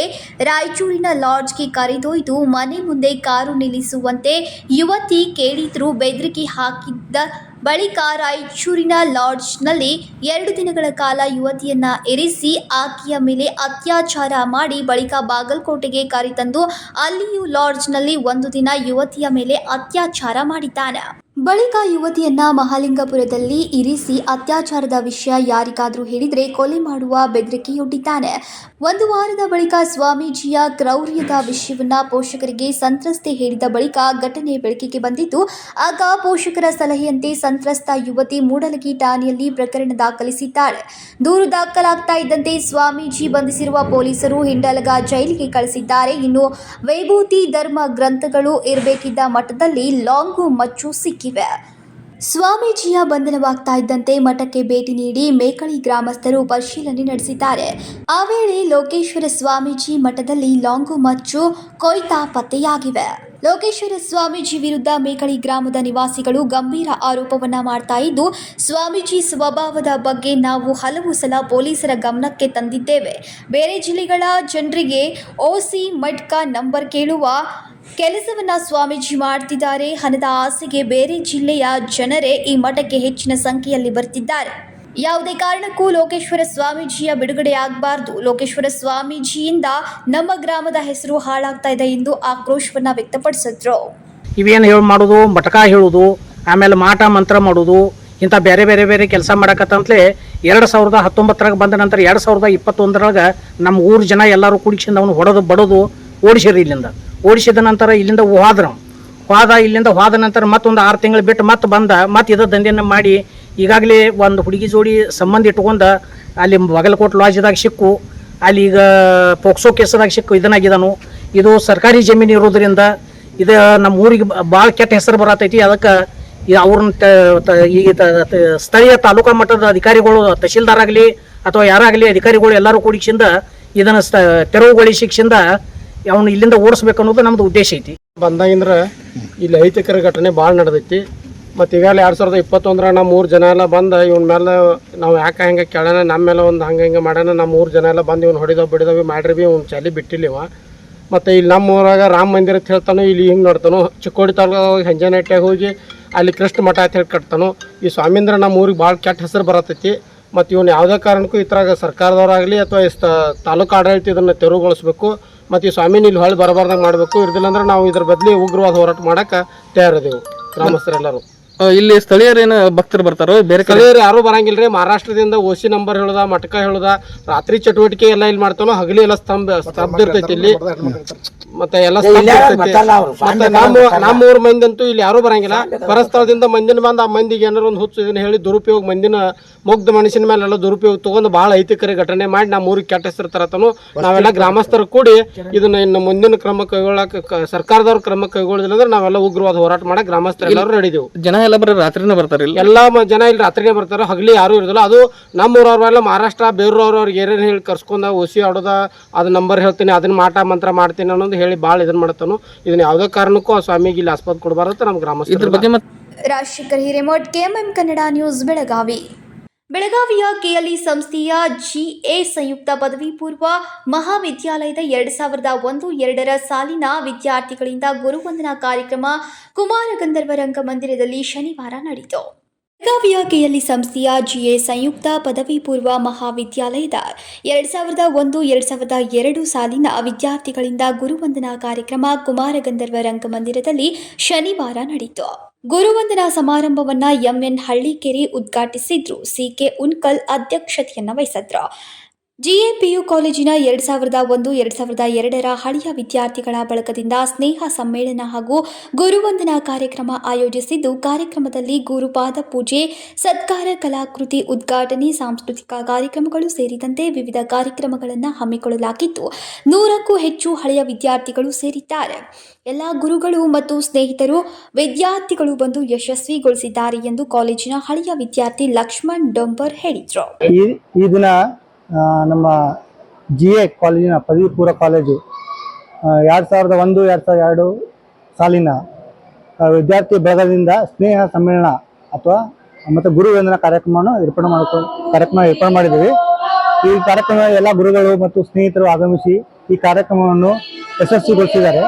ರಾಯಚೂರಿನ ಲಾಡ್ಜ್ಗೆ ಕರೆದೊಯ್ದು ಮನೆ ಮುಂದೆ ಕಾರು ನಿಲ್ಲಿಸುವಂತೆ ಯುವತಿ ಕೇಳಿದ್ರು ಬೆದರಿಕೆ ಹಾಕಿದ್ದ ಬಳಿಕ ರಾಯಚೂರಿನ ಲಾಡ್ಜ್ನಲ್ಲಿ 2 ದಿನಗಳ ಕಾಲ ಯುವತಿಯನ್ನ ಇರಿಸಿ ಆಕೆಯ ಮೇಲೆ ಅತ್ಯಾಚಾರ ಮಾಡಿ ಬಳಿಕ ಬಾಗಲಕೋಟೆಗೆ ಕರೆತಂದು ಅಲ್ಲಿಯೂ ಲಾಡ್ಜ್ನಲ್ಲಿ 1 ದಿನ ಯುವತಿಯ ಮೇಲೆ ಅತ್ಯಾಚಾರ ಮಾಡಿದ್ದಾನೆ. ಬಳಿಕ ಯುವತಿಯನ್ನ ಮಹಾಲಿಂಗಪುರದಲ್ಲಿ ಇರಿಸಿ ಅತ್ಯಾಚಾರದ ವಿಷಯ ಯಾರಿಗಾದರೂ ಹೇಳಿದ್ರೆ ಕೊಲೆ ಮಾಡುವ ಬೆದರಿಕೆಯೊಡ್ಡಿದ್ದಾನೆ. 1 ವಾರದ ಬಳಿಕ ಸ್ವಾಮೀಜಿಯ ಕ್ರೌರ್ಯದ ವಿಷಯವನ್ನ ಪೋಷಕರಿಗೆ ಸಂತ್ರಸ್ತೆ ಹೇಳಿದ ಬಳಿಕ ಘಟನೆ ಬೆಳಕಿಗೆ ಬಂದಿದ್ದು, ಆಗ ಪೋಷಕರ ಸಲಹೆಯಂತೆ ಸಂತ್ರಸ್ತ ಯುವತಿ ಮೂಡಲಗಿ ಠಾಣೆಯಲ್ಲಿ ಪ್ರಕರಣ ದಾಖಲಿಸಿದ್ದಾಳೆ. ದೂರು ದಾಖಲಾಗ್ತಾ ಇದ್ದಂತೆ ಸ್ವಾಮೀಜಿ ಬಂಧಿಸಿರುವ ಪೊಲೀಸರು ಹಿಂಡಲಗ ಜೈಲಿಗೆ ಕಳಿಸಿದ್ದಾರೆ. ಇನ್ನು ವಿಭೂತಿ ಧರ್ಮ ಗ್ರಂಥಗಳು ಇರಬೇಕಿದ್ದ ಮಠದಲ್ಲಿ ಲಾಂಗು ಮಚ್ಚು ಸಿಕ್ಕಿವೆ. ಸ್ವಾಮೀಜಿಯ ಬಂಧನವಾಗ್ತಾ ಇದ್ದಂತೆ ಮಠಕ್ಕೆ ಭೇಟಿ ನೀಡಿ ಮೇಕಳಿ ಗ್ರಾಮಸ್ಥರು ಪರಿಶೀಲನೆ ನಡೆಸಿದ್ದಾರೆ. ಆ ವೇಳೆ ಲೋಕೇಶ್ವರ ಸ್ವಾಮೀಜಿ ಮಠದಲ್ಲಿ ಲಾಂಗು ಮಚ್ಚು ಕೊಯ್ತಾ ಪತ್ತೆಯಾಗಿವೆ. ಲೋಕೇಶ್ವರ ಸ್ವಾಮೀಜಿ ವಿರುದ್ಧ ಮೇಕಳಿ ಗ್ರಾಮದ ನಿವಾಸಿಗಳು ಗಂಭೀರ ಆರೋಪವನ್ನ ಮಾಡ್ತಾ ಇದ್ದು, ಸ್ವಾಮೀಜಿ ಸ್ವಭಾವದ ಬಗ್ಗೆ ನಾವು ಹಲವು ಸಲ ಪೊಲೀಸರ ಗಮನಕ್ಕೆ ತಂದಿದ್ದೇವೆ. ಬೇರೆ ಜಿಲ್ಲೆಗಳ ಜನರಿಗೆ OC ಮಠಕ ನಂಬರ್ ಕೇಳುವ ಕೆಲಸವನ್ನ ಸ್ವಾಮೀಜಿ ಮಾಡ್ತಿದ್ದಾರೆ. ಹಣದ ಆಸೆಗೆ ಬೇರೆ ಜಿಲ್ಲೆಯ ಜನರೇ ಈ ಮಠಕ್ಕೆ ಹೆಚ್ಚಿನ ಸಂಖ್ಯೆಯಲ್ಲಿ ಬರ್ತಿದ್ದಾರೆ. ಯಾವುದೇ ಕಾರಣಕ್ಕೂ ಲೋಕೇಶ್ವರ ಸ್ವಾಮೀಜಿಯ ಬಿಡುಗಡೆ ಆಗಬಾರ್ದು. ಲೋಕೇಶ್ವರ ಸ್ವಾಮೀಜಿಯಿಂದ ನಮ್ಮ ಗ್ರಾಮದ ಹೆಸರು ಹಾಳಾಗ್ತಾ ಇದೆ ಎಂದು ಆಕ್ರೋಶವನ್ನ ವ್ಯಕ್ತಪಡಿಸಿದ್ರು. ಇವೇನು ಮಾಡೋದು, ಮಟಕ ಹೇಳೋದು, ಆಮೇಲೆ ಮಾಟ ಮಂತ್ರ ಮಾಡೋದು, ಇಂಥ ಬೇರೆ ಬೇರೆ ಬೇರೆ ಕೆಲಸ ಮಾಡಕತ್ತಂತಲೇ 2019 ಬಂದ ನಂತರ 2021 ನಮ್ಮ ಊರು ಜನ ಎಲ್ಲರೂ ಕುಡಿಸಿಂದ ಅವನು ಹೊಡೆದು ಬಡೋದು ಓಡಿಸಿರಿ ಇಲ್ಲಿಂದ. ಓಡಿಸಿದ ನಂತರ ಇಲ್ಲಿಂದ ಇಲ್ಲಿಂದ ಹೋದ ನಂತರ ಮತ್ತೊಂದು 6 ತಿಂಗಳು ಬಿಟ್ಟು ಮತ್ತೆ ಬಂದ, ಮತ್ತೆ ಇದ ದಂಧೆಯನ್ನು ಮಾಡಿ ಈಗಾಗಲೇ ಒಂದು ಹುಡುಗಿ ಜೋಡಿ ಸಂಬಂಧ ಇಟ್ಕೊಂಡು ಅಲ್ಲಿ ಬಾಗಲಕೋಟೆ ಲಾಜ್ದಾಗ ಸಿಕ್ಕು, ಅಲ್ಲಿ ಈಗ ಪೋಕ್ಸೋ ಕೇಸದಾಗ ಸಿಕ್ಕು ಇದನ್ನಾಗಿದನು. ಇದು ಸರ್ಕಾರಿ ಜಮೀನು ಇರೋದ್ರಿಂದ ಇದು ನಮ್ಮ ಊರಿಗೆ ಭಾಳ ಕೆಟ್ಟ ಹೆಸರು ಬರತೈತಿ. ಅದಕ್ಕೆ ಅವ್ರನ್ನ ಸ್ಥಳೀಯ ತಾಲೂಕಾ ಮಟ್ಟದ ಅಧಿಕಾರಿಗಳು, ತಹಶೀಲ್ದಾರ್ ಆಗಲಿ ಅಥವಾ ಯಾರಾಗಲಿ ಅಧಿಕಾರಿಗಳು ಎಲ್ಲರೂ ಕೂಡಿಸಿಂದ ಇದನ್ನು ತೆರವುಗೊಳಿಸಿಂದ ಅವನು ಇಲ್ಲಿಂದ ಓಡಿಸ್ಬೇಕು ಅನ್ನೋದು ನಮ್ದು ಉದ್ದೇಶ ಐತಿ. ಬಂದಾಗಿಂದ್ರೆ ಇಲ್ಲಿ ಅಹಿತಕರ ಘಟನೆ ಭಾಳ ನಡೆದೈತಿ. ಮತ್ತು ಈಗಾಗಲೇ 2021 ನಮ್ಮ 3 ಜನ ಎಲ್ಲ ಬಂದು ಇವನ ಮೇಲೆ ನಾವು ಯಾಕೆ ಹೆಂಗೆ ಕೇಳೋಣ, ನಮ್ಮ ಮೇಲೆ ಒಂದು ಹಂಗೆ ಮಾಡೋಣ, ನಮ್ಮ 3 ಜನ ಎಲ್ಲ ಬಂದು ಇವ್ನು ಹೊಡಿದವಿ ಮಾಡ್ರಿ ಭೀ ಇವ್ನು ಚಾಲಿ ಬಿಟ್ಟಿಲ್ಲಿವ. ಮತ್ತು ಇಲ್ಲಿ ನಮ್ಮ ಊರಾಗ ರಾಮ ಮಂದಿರ ಅಂತ ಹೇಳ್ತಾನೋ, ಇಲ್ಲಿ ಹಿಂಗೆ ನೋಡ್ತಾನೋ, ಚಿಕ್ಕೋಡಿ ತಾಲೂಕಾಗ ಹೆಂಜನಹಟ್ಟಿಯಾಗ ಹೋಗಿ ಅಲ್ಲಿ ಕೃಷ್ಣ ಮಠ ಅಂತ ಹೇಳಿ ಕಟ್ತಾನೋ. ಈ ಸ್ವಾಮೀಂದ್ರ ನಮ್ಮ ಊರಿಗೆ ಭಾಳ ಕೆಟ್ಟ ಹೆಸರು ಬರತೈತಿ. ಮತ್ತು ಇವನು ಯಾವುದೇ ಕಾರಣಕ್ಕೂ ಈ ಥರ ಸರ್ಕಾರದವರಾಗಲಿ ಅಥವಾ ತಾಲೂಕು ಆಡಳಿತ ಇದನ್ನು ತೆರವುಗೊಳಿಸ್ಬೇಕು. ಮತ್ತು ಈ ಸ್ವಾಮಿನ ಇಲ್ಲಿ ಹೊಳ್ಳಿ ಬರಬಾರ್ದಂಗೆ ಮಾಡಬೇಕು. ಇರ್ದಿಲ್ಲ ಅಂದ್ರೆ ನಾವು ಇದ್ರ ಬದಲಿ ಉಗ್ರವಾದ ಹೋರಾಟ ಮಾಡೋಕ್ಕೆ ತಯಾರಿದೆವು ಗ್ರಾಮಸ್ಥರೆಲ್ಲರೂ. ಇಲ್ಲಿ ಸ್ಥಳೀಯರೇನು ಭಕ್ತರು ಬರ್ತಾರೋ? ಬೇರೆ ಸ್ಥಳೀಯರು ಯಾರೂ ಬರಂಗಿಲ್ಲ ರೀ. ಮಹಾರಾಷ್ಟ್ರದಿಂದ OC ನಂಬರ್ ಹೇಳುದ, ಮಟಕ ಹೇಳುದ, ರಾತ್ರಿ ಚಟುವಟಿಕೆ ಎಲ್ಲ ಇಲ್ಲಿ ಮಾಡ್ತಾನೋ, ಹಗಲಿ ಎಲ್ಲ ಸ್ತಬ್ಧ ಇರ್ತೈತಿ ಇಲ್ಲಿ. ಮತ್ತೆ ಎಲ್ಲ ಮತ್ತೆ ನಮ್ಮ ಊರ್ ಮಂದಿ ಅಂತೂ ಇಲ್ಲಿ ಯಾರೂ ಬರಂಗಿಲ್ಲ. ಪರಸ್ಥಳದಿಂದ ಮಂದಿನ ಬಂದು ಆ ಮಂದಿಗೆ ಏನಾರು ಒಂದು ಹುಚ್ಚು ಇದನ್ನ ಹೇಳಿ ದುರುಪಯೋಗ, ಮಂದಿನ ಮುಗ್ಧ ಮನುಷ್ಯನ ಮೇಲೆ ಎಲ್ಲ ದುರುಪಯೋಗ ತಗೊಂಡು ಭಾಳ ಐತಿಕರ ಘಟನೆ ಮಾಡಿ ನಮ್ಮ ಊರಿಗೆ ಕೆಟ್ಟ ಹೆಸರು ತರತನು. ನಾವೆಲ್ಲ ಗ್ರಾಮಸ್ಥರು ಕೂಡಿ ಇದನ್ನ ಇನ್ನು ಮುಂದಿನ ಕ್ರಮ ಕೈಗೊಳ್ಳಕ್ಕೆ ಸರ್ಕಾರದವ್ರ ಕ್ರಮ ಕೈಗೊಳ್ಳೋದಿಲ್ಲ ಅಂದ್ರೆ ನಾವೆಲ್ಲ ಉಗ್ರವಾದ ಹೋರಾಟ ಮಾಡಕ್ಕೆ ಗ್ರಾಮಸ್ಥರು ಎಲ್ಲರೂ ನಡೆದೆವು. ಜನ ಎಲ್ಲ ಬರೀ ರಾತ್ರಿನೇ ಬರ್ತಾರೆ? ಎಲ್ಲ ಜನ ಇಲ್ಲಿ ರಾತ್ರಿನೇ ಬರ್ತಾರೆ, ಹಗಲಿ ಯಾರು ಇರೋದಿಲ್ಲ. ಅದು ನಮ್ಮ ಊರವ್ರೆಲ್ಲ ಮಹಾರಾಷ್ಟ್ರ ಬೇರೂರವ್ರಿಗೆ ಏನೇನು ಹೇಳಿ ಕರ್ಸ್ಕೊಂಡ OC ಆಡೋದ, ಅದು ನಂಬರ್ ಹೇಳ್ತೀನಿ, ಅದನ್ನ ಮಾಟ ಮಂತ್ರ ಮಾಡ್ತೀನಿ ಅನ್ನೋದು ಹೇಳಿ ಭಾಳ ಇದನ್ನ ಮಾಡ್ತಾನು. ಇದನ್ನ ಯಾವುದೇ ಕಾರಣಕ್ಕೂ ಆ ಸ್ವಾಮಿಗೆ ಇಲ್ಲಿ ಆಸ್ಪತ್ರೆ ಕೊಡಬಾರದು ನಮ್ಮ ಗ್ರಾಮಸ್ಥರ ಬಗ್ಗೆ. Rajashekhar Hiremath, KMM Kannada news, Belagavi. ಬೆಳಗಾವಿಯ KLE ಸಂಸ್ಥೆಯ GA ಸಂಯುಕ್ತ ಪದವಿ ಪೂರ್ವ ಮಹಾವಿದ್ಯಾಲಯದ 2001-2 ಸಾಲಿನ ವಿದ್ಯಾರ್ಥಿಗಳಿಂದ ಗುರುವಂದನಾ ಕಾರ್ಯಕ್ರಮ ಕುಮಾರ ಗಂಧರ್ವ ರಂಗಮಂದಿರದಲ್ಲಿ ಶನಿವಾರ ನಡೆಯಿತು. ಬೆಳಗಾವಿಯ KLE ಸಂಸ್ಥೆಯ GA ಸಂಯುಕ್ತ ಪದವಿ ಪೂರ್ವ ಮಹಾವಿದ್ಯಾಲಯದ 2001-2002 ಸಾಲಿನ ವಿದ್ಯಾರ್ಥಿಗಳಿಂದ ಗುರುವಂದನಾ ಕಾರ್ಯಕ್ರಮ ಕುಮಾರ ಗಂಧರ್ವ ರಂಗಮಂದಿರದಲ್ಲಿ ಶನಿವಾರ ನಡೆಯಿತು. ಗುರುವಂದನಾ ಸಮಾರಂಭವನ್ನ MN ಹಳ್ಳಿಕೆರೆ ಉದ್ಘಾಟಿಸಿದ್ರು. CK ಉನ್ಕಲ್ ಅಧ್ಯಕ್ಷತೆಯನ್ನು ವಹಿಸಿದ್ರು. GAPU ಕಾಲೇಜಿನ 2001-2002 ಹಳೆಯ ವಿದ್ಯಾರ್ಥಿಗಳ ಬಳಗದಿಂದ ಸ್ನೇಹ ಸಮ್ಮೇಳನ ಹಾಗೂ ಗುರುವಂದನಾ ಕಾರ್ಯಕ್ರಮ ಆಯೋಜಿಸಿದ್ದು, ಕಾರ್ಯಕ್ರಮದಲ್ಲಿ ಗುರುಪಾದ ಪೂಜೆ, ಸತ್ಕಾರ, ಕಲಾಕೃತಿ ಉದ್ಘಾಟನೆ, ಸಾಂಸ್ಕೃತಿಕ ಕಾರ್ಯಕ್ರಮಗಳು ಸೇರಿದಂತೆ ವಿವಿಧ ಕಾರ್ಯಕ್ರಮಗಳನ್ನು ಹಮ್ಮಿಕೊಳ್ಳಲಾಗಿದ್ದು, 100ಕ್ಕೂ ಹೆಚ್ಚು ಹಳೆಯ ವಿದ್ಯಾರ್ಥಿಗಳು ಸೇರಿದ್ದಾರೆ. ಎಲ್ಲ ಗುರುಗಳು ಮತ್ತು ಸ್ನೇಹಿತರು ವಿದ್ಯಾರ್ಥಿಗಳು ಬಂದು ಯಶಸ್ವಿಗೊಳಿಸಿದ್ದಾರೆ ಎಂದು ಕಾಲೇಜಿನ ಹಳೆಯ ವಿದ್ಯಾರ್ಥಿ ಲಕ್ಷ್ಮಣ್ ಡೊಂಬರ್ ಹೇಳಿದರು. ಈ ದಿನ ನಮ್ಮ GA ಕಾಲೇಜಿನ ಪದವಿ ಪೂರ್ವ ಕಾಲೇಜು 2001-2002 ಸಾಲಿನ ವಿದ್ಯಾರ್ಥಿ ಬಳಗದಿಂದ ಸ್ನೇಹ ಸಮ್ಮೇಳನ ಅಥವಾ ಮತ್ತು ಗುರುವಂದನಾ ಕಾರ್ಯಕ್ರಮವನ್ನು ಏರ್ಪಾಡು ಮಾಡಿದ್ದೀವಿ. ಈ ಕಾರ್ಯಕ್ರಮ ಎಲ್ಲ ಗುರುಗಳು ಮತ್ತು ಸ್ನೇಹಿತರು ಆಗಮಿಸಿ ಈ ಕಾರ್ಯಕ್ರಮವನ್ನು ಯಶಸ್ವಿಗೊಳಿಸಿದ್ದಾರೆ.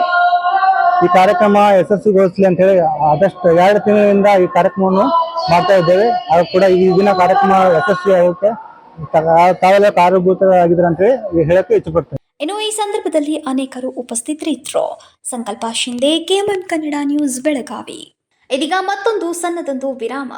ಈ ಕಾರ್ಯಕ್ರಮ ಯಶಸ್ವಿಗೊಳಿಸಲಿ ಅಂತ ಹೇಳಿ ಆದಷ್ಟು 2 ತಿಂಗಳಿಂದ ಈ ಕಾರ್ಯಕ್ರಮವನ್ನು ಮಾಡ್ತಾ ಇದ್ದೇವೆ. ಅದು ಕೂಡ ಈ ದಿನ ಕಾರ್ಯಕ್ರಮ ಯಶಸ್ವಿ ಆಗುತ್ತೆ, ತಾವೆಲ್ಲ ಕಾರಣಭೂತರಾಗಿದ್ದಾರೆ ಅಂತ ಹೇಳಿ ಹೇಳಕ್ಕೆ ಇಷ್ಟಪಡ್ತೇನೆ. ಇನ್ನು ಈ ಸಂದರ್ಭದಲ್ಲಿ ಅನೇಕರು ಉಪಸ್ಥಿತರಿದ್ದರು. ಸಂಕಲ್ಪ ಶಿಂದೆ, KMM ಕನ್ನಡ ನ್ಯೂಸ್, ಬೆಳಗಾವಿ. ಇದೀಗ ಮತ್ತೊಂದು ಸಣ್ಣದೊಂದು ವಿರಾಮ.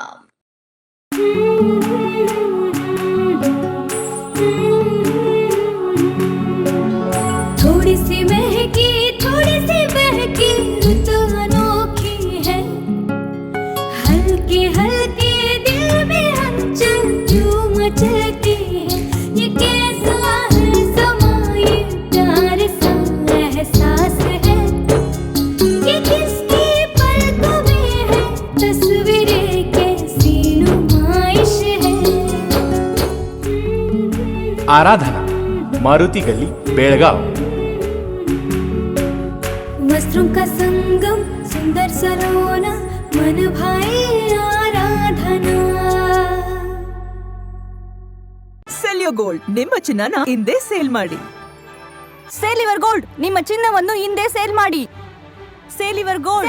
आराधना, मारुति गली, बेळगाव. वस्त्रों का संगम, सुंदर सलोना, मन भाई आराधना. ಸೆಲ್ಯೋ ಗೋಲ್ಡ್, ನಿಮ್ಮ ಚಿನ್ನನ ಹಿಂದೆ ಸೇಲ್ ಮಾಡಿ. ಸೇಲಿವರ್ ಗೋಲ್ಡ್, ನಿಮ್ಮ ಚಿನ್ನವನ್ನು ಹಿಂದೆ ಸೇಲ್ ಮಾಡಿ. ಸೇಲಿವರ್ ಗೋಲ್ಡ್,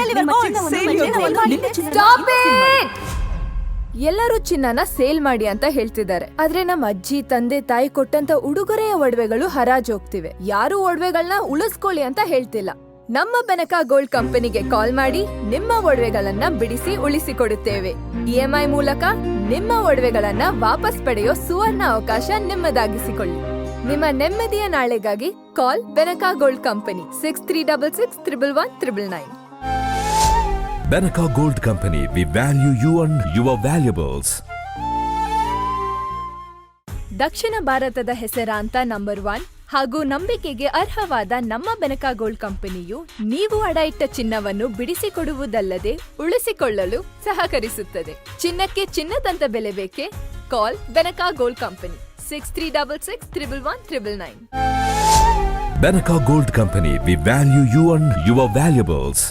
ಎಲ್ಲರೂ ಚಿನ್ನನ ಸೇಲ್ ಮಾಡಿ ಅಂತ ಹೇಳ್ತಿದ್ದಾರೆ. ಆದ್ರೆ ನಮ್ಮ ಅಜ್ಜಿ, ತಂದೆ, ತಾಯಿ ಕೊಟ್ಟಂತ ಉಡುಗೊರೆಯ ಒಡವೆಗಳು ಹರಾಜು ಹೋಗ್ತಿವೆ. ಯಾರು ಒಡವೆಗಳನ್ನ ಉಳಿಸ್ಕೊಳ್ಳಿ ಅಂತ ಹೇಳ್ತಿಲ್ಲ. ನಮ್ಮ ಬೆನಕ ಗೋಲ್ಡ್ ಕಂಪನಿಗೆ ಕಾಲ್ ಮಾಡಿ ನಿಮ್ಮ ಒಡವೆಗಳನ್ನ ಬಿಡಿಸಿ ಉಳಿಸಿಕೊಡುತ್ತೇವೆ. EMI ಮೂಲಕ ನಿಮ್ಮ ಒಡವೆಗಳನ್ನ ವಾಪಸ್ ಪಡೆಯೋ ಸುವರ್ಣ ಅವಕಾಶ ನಿಮ್ಮದಾಗಿಸಿಕೊಳ್ಳಿ. ನಿಮ್ಮ ನೆಮ್ಮದಿಯ ನಾಳೆಗಾಗಿ ಕಾಲ್ Benaka gold company 6366 111 999. Benaka Gold Company, we value you and your valuables. ದಕ್ಷಿಣ ಭಾರತದ ಹೆಸರಾಂತ ನಂಬರ್ 1 ಹಾಗೂ ನಂಬಿಕೆಗೆ ಅರ್ಹವಾದ ನಮ್ಮ ಬೆನಕ ಗೋಲ್ಡ್ ಕಂಪನಿಯು ನೀವು ಅಡ ಇಟ್ಟ ಚಿನ್ನವನ್ನು ಬಿಡಿಸಿಕೊಡುವುದಲ್ಲದೆ ಉಳಿಸಿಕೊಳ್ಳಲು ಸಹಕರಿಸುತ್ತದೆ. ಚಿನ್ನಕ್ಕೆ ಚಿನ್ನದಂತ ಬೆಲೆ ಬೇಕೆ? ಕಾಲ್ Benaka gold company 6366 111 999. Benaka Gold Company, we value you and your valuables.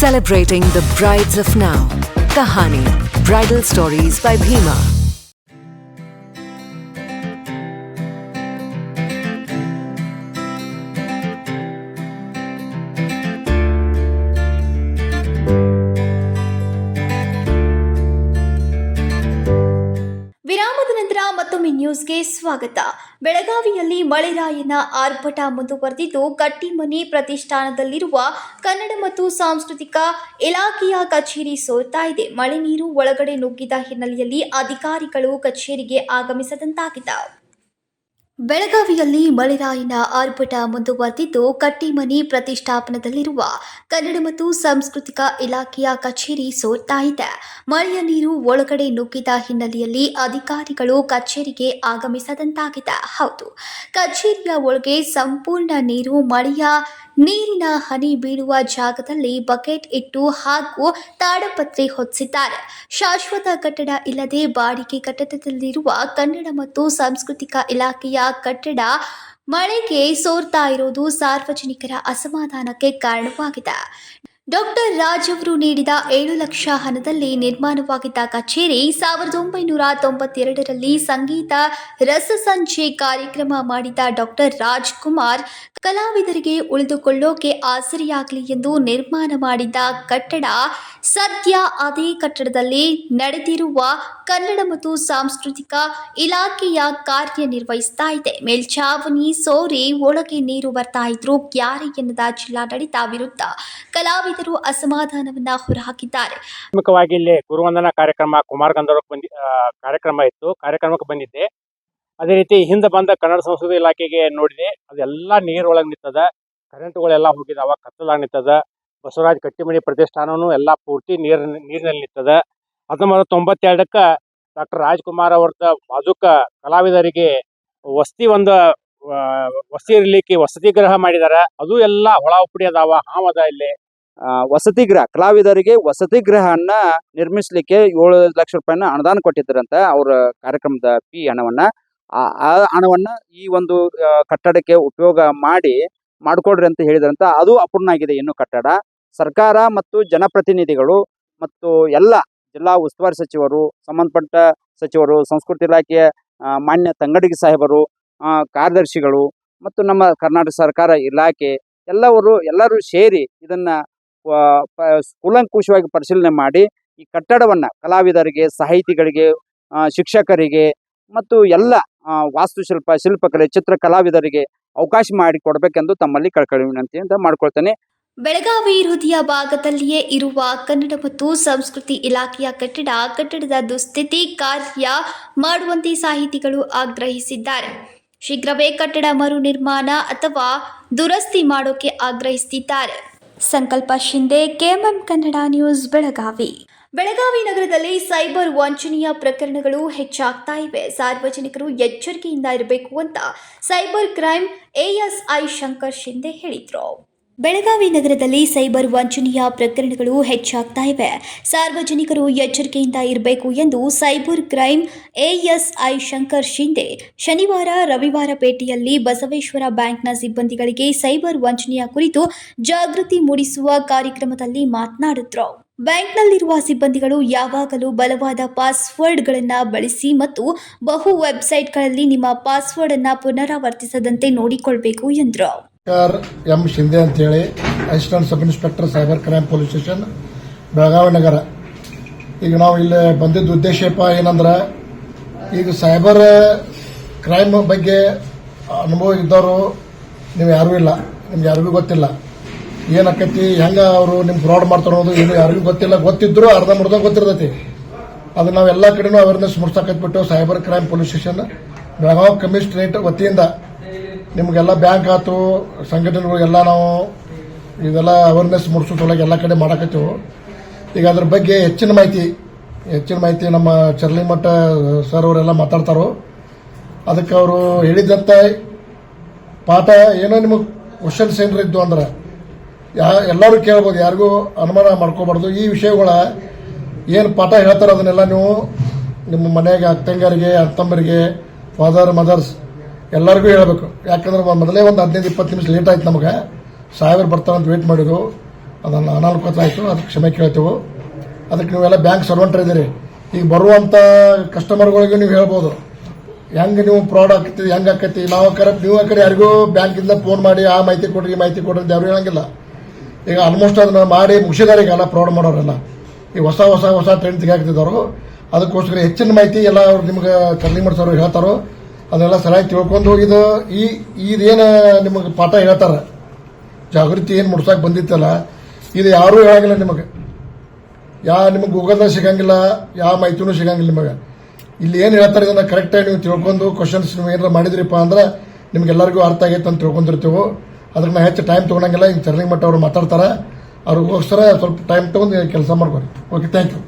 Celebrating the brides of now. Kahani, Bridal Stories by Bhima. ವಿರಾಮದ ನಂತರ ಮತ್ತೊಮ್ಮೆ ನ್ಯೂಸ್ಗೆ ಸ್ವಾಗತ. ಬೆಳಗಾವಿಯಲ್ಲಿ ಮಳೆರಾಯನ ಆರ್ಭಟ ಮುಂದುವರೆದಿದ್ದು, ಕಟ್ಟಿಮನಿ ಪ್ರತಿಷ್ಠಾನದಲ್ಲಿರುವ ಕನ್ನಡ ಮತ್ತು ಸಾಂಸ್ಕೃತಿಕ ಇಲಾಖೆಯ ಕಚೇರಿ ಸೋರ್ತಾ ಇದೆ. ಮಳೆ ನೀರು ಒಳಗಡೆ ನುಗ್ಗಿದ ಹಿನ್ನೆಲೆಯಲ್ಲಿ ಅಧಿಕಾರಿಗಳು ಕಚೇರಿಗೆ ಆಗಮಿಸದಂತಾಗಿದೆ. ಬೆಳಗಾವಿಯಲ್ಲಿ ಮಳೆರಾಯನ ಆರ್ಭಟ ಮುಂದುವರೆದಿದ್ದು, ಕಟ್ಟಿಮನಿ ಪ್ರತಿಷ್ಠಾಪನದಲ್ಲಿರುವ ಕನ್ನಡ ಮತ್ತು ಸಾಂಸ್ಕೃತಿಕ ಇಲಾಖೆಯ ಕಚೇರಿ ಸೋರ್ತಾ ಇದೆ. ಮಳೆಯ ನೀರು ಒಳಗಡೆ ನುಗ್ಗಿದ ಹಿನ್ನೆಲೆಯಲ್ಲಿ ಅಧಿಕಾರಿಗಳು ಕಚೇರಿಗೆ ಆಗಮಿಸದಂತಾಗಿದೆ. ಹೌದು, ಕಚೇರಿಯ ಒಳಗೆ ಸಂಪೂರ್ಣ ನೀರು ಮಳೆಯ ನೀರಿನ ಹನಿ ಬೀಳುವ ಜಾಗದಲ್ಲಿ ಬಕೆಟ್ ಇಟ್ಟು ಹಾಗೂ ತಾಡಪತ್ರೆ ಹೊತ್ತಿಸಿದ್ದಾರೆ. ಶಾಶ್ವತ ಕಟ್ಟಡ ಇಲ್ಲದೆ ಬಾಡಿಗೆ ಕಟ್ಟಡದಲ್ಲಿರುವ ಕನ್ನಡ ಮತ್ತು ಸಾಂಸ್ಕೃತಿಕ ಇಲಾಖೆಯ ಕಟ್ಟಡ ಮಳೆಗೆ ಸೋರ್ತಾ ಇರೋದು ಸಾರ್ವಜನಿಕರ ಅಸಮಾಧಾನಕ್ಕೆ ಕಾರಣವಾಗಿದೆ. ಡಾಕ್ಟರ್ ರಾಜ್ ಅವರು ನೀಡಿದ 7 ಲಕ್ಷ ಹಣದಲ್ಲಿ ನಿರ್ಮಾಣವಾಗಿದ್ದ ಕಚೇರಿ 1992ರಲ್ಲಿ ಸಂಗೀತ ರಸಸಂಚೆ ಕಾರ್ಯಕ್ರಮ ಮಾಡಿದ ಡಾಕ್ಟರ್ ರಾಜ್ಕುಮಾರ್ ಕಲಾವಿದರಿಗೆ ಉಳಿದುಕೊಳ್ಳೋಕೆ ಆಸರೆಯಾಗಲಿ ಎಂದು ನಿರ್ಮಾಣ ಮಾಡಿದ್ದ ಕಟ್ಟಡ ಸದ್ಯ ಅದೇ ಕಟ್ಟಡದಲ್ಲಿ ನಡೆದಿರುವ ಕನ್ನಡ ಮತ್ತು ಸಾಂಸ್ಕೃತಿಕ ಇಲಾಖೆಯ ಕಾರ್ಯನಿರ್ವಹಿಸ್ತಾ ಇದೆ. ಮೇಲ್ಛಾವಣಿ ಸೋರಿ ಒಳಗೆ ನೀರು ಬರ್ತಾ ಇದ್ರು ಯಾರೇ ಎನ್ನದ ಜಿಲ್ಲಾಡಳಿತ ವಿರುದ್ಧ ಕಲಾವಿದರು ಅಸಮಾಧಾನವನ್ನ ಹೊರಹಾಕಿದ್ದಾರೆ. ಪ್ರಮುಖವಾಗಿ ಇಲ್ಲಿ ಗುರುವಂದನಾ ಕಾರ್ಯಕ್ರಮ ಕುಮಾರ್ ಗಂಧರ್ವ ಕಾರ್ಯಕ್ರಮ ಇತ್ತು. ಕಾರ್ಯಕ್ರಮಕ್ಕೆ ಬಂದಿದ್ದೆ. ಅದೇ ರೀತಿ ಹಿಂದೆ ಬಂದ ಕನ್ನಡ ಸಂಸ್ಕೃತಿ ಇಲಾಖೆಗೆ ನೋಡಿದೆ, ಅದೆಲ್ಲ ನೀರೊಳಗೆ ನಿಂತದ, ಕರೆಂಟ್ಗಳೆಲ್ಲ ಹೋಗಿದಾವ, ಕತ್ತಲಾಗಿ ನಿಂತದ. ಬಸವರಾಜ್ ಕಟ್ಟಿಮನಿ ಪ್ರತಿಷ್ಠಾನವೂ ಎಲ್ಲ ಪೂರ್ತಿ ನೀರಿನಲ್ಲಿ ನಿಂತದ. 1992ಕ್ಕೆ ಡಾಕ್ಟರ್ ರಾಜ್ಕುಮಾರ್ ಅವ್ರದ ಬಾಜುಕ ಕಲಾವಿದರಿಗೆ ವಸತಿ ಇರ್ಲಿಕ್ಕೆ ವಸತಿ ಗೃಹ ಮಾಡಿದಾರೆ. ಅದು ಎಲ್ಲ ಹೊಳ ಉಪ್ಪಡಿ ಅದಾವ, ಹಾವದ ಇಲ್ಲಿ ವಸತಿ ಗೃಹ ಕಲಾವಿದರಿಗೆ ವಸತಿ ಗೃಹನ್ನ ನಿರ್ಮಿಸಲಿಕ್ಕೆ 7 ಲಕ್ಷ ರೂಪಾಯಿನ ಅನುದಾನ ಕೊಟ್ಟಿದ್ದರಂತ ಅವ್ರ ಕಾರ್ಯಕ್ರಮದ ಫೀ ಹಣವನ್ನ. ಆ ಹಣವನ್ನ ಈ ಒಂದು ಕಟ್ಟಡಕ್ಕೆ ಉಪಯೋಗ ಮಾಡಿಕೊಡ್ರಿ ಅಂತ ಹೇಳಿದ್ರಂತ. ಅದು ಅಪೂರ್ಣ ಆಗಿದೆ ಇನ್ನು ಕಟ್ಟಡ. ಸರ್ಕಾರ ಮತ್ತು ಜನಪ್ರತಿನಿಧಿಗಳು ಮತ್ತು ಎಲ್ಲ ಜಿಲ್ಲಾ ಉಸ್ತುವಾರಿ ಸಚಿವರು, ಸಂಬಂಧಪಟ್ಟ ಸಚಿವರು, ಸಂಸ್ಕೃತಿ ಇಲಾಖೆಯ ಮಾನ್ಯ ತಂಗಡಗಿ ಸಾಹೇಬರು, ಕಾರ್ಯದರ್ಶಿಗಳು ಮತ್ತು ನಮ್ಮ ಕರ್ನಾಟಕ ಸರ್ಕಾರ ಇಲಾಖೆ ಎಲ್ಲರೂ ಸೇರಿ ಇದನ್ನ ಕೂಲಂಕುಷವಾಗಿ ಪರಿಶೀಲನೆ ಮಾಡಿ ಈ ಕಟ್ಟಡವನ್ನ ಕಲಾವಿದರಿಗೆ, ಸಾಹಿತಿಗಳಿಗೆ, ಶಿಕ್ಷಕರಿಗೆ ಮತ್ತು ಎಲ್ಲ ವಾಸ್ತುಶಿಲ್ಪ, ಶಿಲ್ಪಕಲೆ, ಚಿತ್ರ ಕಲಾವಿದರಿಗೆ ಅವಕಾಶ ಮಾಡಿಕೊಡ್ಬೇಕೆಂದು ತಮ್ಮಲ್ಲಿ ಕಳಕಳಿ ವಿನಂತಿ ಅಂತ ಮಾಡ್ಕೊಳ್ತೇನೆ. ಬೆಳಗಾವಿ ಹೃದಯ ಭಾಗದಲ್ಲಿಯೇ ಇರುವ ಕನ್ನಡ ಮತ್ತು ಸಂಸ್ಕೃತಿ ಇಲಾಖೆಯ ಕಟ್ಟಡದ ದುಸ್ಥಿತಿ ಕಾರ್ಯ ಮಾಡುವಂತೆ ಸಾಹಿತಿಗಳು ಆಗ್ರಹಿಸಿದ್ದಾರೆ. ಶೀಘ್ರವೇ ಕಟ್ಟಡ ಮರು ನಿರ್ಮಾಣ ಅಥವಾ ದುರಸ್ತಿ ಮಾಡೋಕೆ ಆಗ್ರಹಿಸುತ್ತಿದ್ದಾರೆ. ಸಂಕಲ್ಪ ಶಿಂದೆ, ಕೆಎಂಎಂ ಕನ್ನಡ ನ್ಯೂಸ್, ಬೆಳಗಾವಿ. ಬೆಳಗಾವಿ ನಗರದಲ್ಲಿ ಸೈಬರ್ ವಂಚನೆಯ ಪ್ರಕರಣಗಳು ಹೆಚ್ಚಾಗ್ತಾ ಇವೆ. ಸಾರ್ವಜನಿಕರು ಎಚ್ಚರಿಕೆಯಿಂದ ಇರಬೇಕು ಅಂತ cyber crime ASI Shankar Shinde ಹೇಳಿದರು. ಬೆಳಗಾವಿ ನಗರದಲ್ಲಿ ಸೈಬರ್ ವಂಚನೆಯ ಪ್ರಕರಣಗಳು ಹೆಚ್ಚಾಗ್ತಾ ಇವೆ. ಸಾರ್ವಜನಿಕರು ಎಚ್ಚರಿಕೆಯಿಂದ ಇರಬೇಕು ಎಂದು cyber crime ASI Shankar Shinde ಶನಿವಾರ ರವಿವಾರ ಪೇಟೆಯಲ್ಲಿ ಬಸವೇಶ್ವರ ಬ್ಯಾಂಕ್ನ ಸಿಬ್ಬಂದಿಗಳಿಗೆ ಸೈಬರ್ ವಂಚನೆಯ ಕುರಿತು ಜಾಗೃತಿ ಮೂಡಿಸುವ ಕಾರ್ಯಕ್ರಮದಲ್ಲಿ ಮಾತನಾಡಿದರು. ಬ್ಯಾಂಕ್ನಲ್ಲಿರುವ ಸಿಬ್ಬಂದಿಗಳು ಯಾವಾಗಲೂ ಬಲವಾದ ಪಾಸ್ವರ್ಡ್ಗಳನ್ನು ಬಳಸಿ ಮತ್ತು ಬಹು ವೆಬ್ಸೈಟ್ಗಳಲ್ಲಿ ನಿಮ್ಮ ಪಾಸ್ವರ್ಡ್ ಅನ್ನು ಪುನರಾವರ್ತಿಸದಂತೆ ನೋಡಿಕೊಳ್ಳಬೇಕು ಎಂದರು. ಎಂ ಶಿಂದೆ ಅಂತೇಳಿ assistant sub inspector cyber crime police station Belagavi ನಗರ. ಈಗ ನಾವು ಇಲ್ಲಿ ಬಂದಿದ್ದ ಉದ್ದೇಶಪ್ಪ ಏನಂದ್ರೆ, ಈಗ ಸೈಬರ್ ಕ್ರೈಮ್ ಬಗ್ಗೆ ಅನುಭವ ಇದ್ದವರು ನೀವು ಯಾರೂ ಇಲ್ಲ, ನಿಮ್ಗೆ ಯಾರಿಗೂ ಗೊತ್ತಿಲ್ಲ ಏನಾಕೈತಿ, ಹೆಂಗೆ ಅವರು ನಿಮ್ಮ ಫ್ರಾಡ್ ಮಾಡ್ತಾರೆ ಅನ್ನೋದು ಏನು ಯಾರಿಗೂ ಗೊತ್ತಿಲ್ಲ. ಗೊತ್ತಿದ್ರು ಅರ್ಧಂಬರ್ಧ ಗೊತ್ತಿರ್ತೈತಿ. ಅದು ನಾವು ಎಲ್ಲ ಕಡೆನೂ ಅವೇರ್ನೆಸ್ ಮೂಡಿಸಕತ್ಬಿಟ್ಟು cyber crime police station Belagavi commissionerate ವತಿಯಿಂದ ನಿಮಗೆಲ್ಲ ಬ್ಯಾಂಕ್ ಆಯ್ತು ಸಂಘಟನೆಗಳು ಎಲ್ಲ ನಾವು ಇದೆಲ್ಲ ಅವೇರ್ನೆಸ್ ಮೂಡಿಸೋದ್ರೊಳಗೆ ಎಲ್ಲ ಕಡೆ ಮಾಡಕತ್ತೀವಿ. ಈಗ ಅದ್ರ ಬಗ್ಗೆ ಹೆಚ್ಚಿನ ಮಾಹಿತಿ ನಮ್ಮ ಚರ್ಲಿಮಠ ಸರ್ ಅವರೆಲ್ಲ ಮಾತಾಡ್ತಾರೋ. ಅದಕ್ಕೆ ಅವರು ಹೇಳಿದಂಥ ಪಾಠ ಏನೋ ನಿಮಗೆ ಕ್ವಶನ್ಸ್ ಏನಾರ ಇದ್ದು ಅಂದ್ರೆ ಎಲ್ಲರೂ ಕೇಳ್ಬೋದು, ಯಾರಿಗೂ ಅನುಮಾನ ಮಾಡ್ಕೋಬಾರ್ದು. ಈ ವಿಷಯಗಳ ಏನು ಪಾಠ ಹೇಳ್ತಾರೆ ಅದನ್ನೆಲ್ಲ ನೀವು ನಿಮ್ಮ ಮನೆಗೆ ಅಕ್ಕಂಗರಿಗೆ ಅತ್ತಂಬರಿಗೆ ಫಾದರ್ ಮದರ್ಸ್ ಎಲ್ಲರಿಗೂ ಹೇಳಬೇಕು. ಯಾಕಂದ್ರೆ ಮೊದಲೇ ಒಂದು 15-20 ನಿಮಿಷ ಲೇಟ್ ಆಯ್ತು, ನಮಗೆ ಸಾಹೇಬರು ಬರ್ತಾರಂತ ವೇಟ್ ಮಾಡಿದ್ರು, ಅದನ್ನು ಅನಾನುಕೂಲ ಆಯಿತು, ಅದಕ್ಕೆ ಕ್ಷಮೆ ಕೇಳ್ತೇವೆ. ಅದಕ್ಕೆ ನೀವೆಲ್ಲ ಬ್ಯಾಂಕ್ ಸರ್ವೆಂಟರ್ ಇದ್ದೀರಿ. ಈಗ ಬರುವಂಥ ಕಸ್ಟಮರ್ಗಳಿಗೆ ನೀವು ಹೇಳ್ಬೋದು ಹೆಂಗೆ ನೀವು ಫ್ರಾಡ್ ಆಗ್ತೈತಿ, ಹೆಂಗೆ ಆಕೈತಿ. ನೀವು ಆ ಕಡೆ ಯಾರಿಗೂ ಬ್ಯಾಂಕಿಂದ ಫೋನ್ ಮಾಡಿ ಆ ಮಾಹಿತಿ ಕೊಡ್ರಿ ಈ ಮಾಹಿತಿ ಕೊಡ್ರಿ ಅಂತ ಯಾರು ಹೇಳಂಗಿಲ್ಲ. ಈಗ ಆಲ್ಮೋಸ್ಟ್ ಅದನ್ನ ಮಾಡಿ ಮುಗಿಸಿದಾರೆ ಈಗೆಲ್ಲ ಫ್ರಾಡ್ ಮಾಡೋರೆಲ್ಲ. ಈಗ ಹೊಸ ಟ್ರೆಂಡ್ ತೆಗೆದಾಕ್ತಿದ್ದಾರೋ. ಅದಕ್ಕೋಸ್ಕರ ಹೆಚ್ಚಿನ ಮಾಹಿತಿ ಎಲ್ಲ ಅವ್ರು ನಿಮ್ಗೆ ಚರ್ಲಿಮಠ ಸರ್ ಹೇಳ್ತಾರೋ ಅದನ್ನೆಲ್ಲ ಸರಿಯಾಗಿ ತಿಳ್ಕೊಂಡು ಇದೇನು ನಿಮಗೆ ಪಾಠ ಹೇಳ್ತಾರೆ, ಜಾಗೃತಿ ಏನು ಮುಡ್ಸಕ್ಕೆ ಬಂದಿತ್ತಲ್ಲ, ಇದು ಯಾರೂ ಹೇಳಂಗಿಲ್ಲ ನಿಮಗೆ. ನಿಮಗೆ ಗೂಗಲ್ದಾಗ ಸಿಗಂಗಿಲ್ಲ, ಯಾವ ಮಾಹಿತಿನೂ ಸಿಗಂಗಿಲ್ಲ ನಿಮಗೆ. ಇಲ್ಲಿ ಏನು ಹೇಳ್ತಾರೆ ಇದನ್ನು ಕರೆಕ್ಟಾಗಿ ನೀವು ತಿಳ್ಕೊಂಡು ಕ್ವಶನ್ಸ್ ನೀವು ಏನಾರ ಮಾಡಿದ್ರಿಪ್ಪ ಅಂದ್ರೆ ನಿಮ್ಗೆಲ್ಲರಿಗೂ ಅರ್ಥ ಆಗೈತೆ ಅಂತ ತಿಳ್ಕೊಂಡಿರ್ತೀವಿ. ಅದಕ್ಕೆ ನಾವು ಹೆಚ್ಚು ಟೈಮ್ ತೊಗೊಳಂಗಿಲ್ಲ. ಹಿಂಗೆ ಚರ್ಲಿಮಠ ಅವರು ಮಾತಾಡ್ತಾರೆ, ಅವ್ರಿಗೋಸ್ಕರ ಸ್ವಲ್ಪ ಟೈಮ್ ತೊಗೊಂಡು ಕೆಲಸ ಮಾಡ್ಬೋದು. Okay, thank you.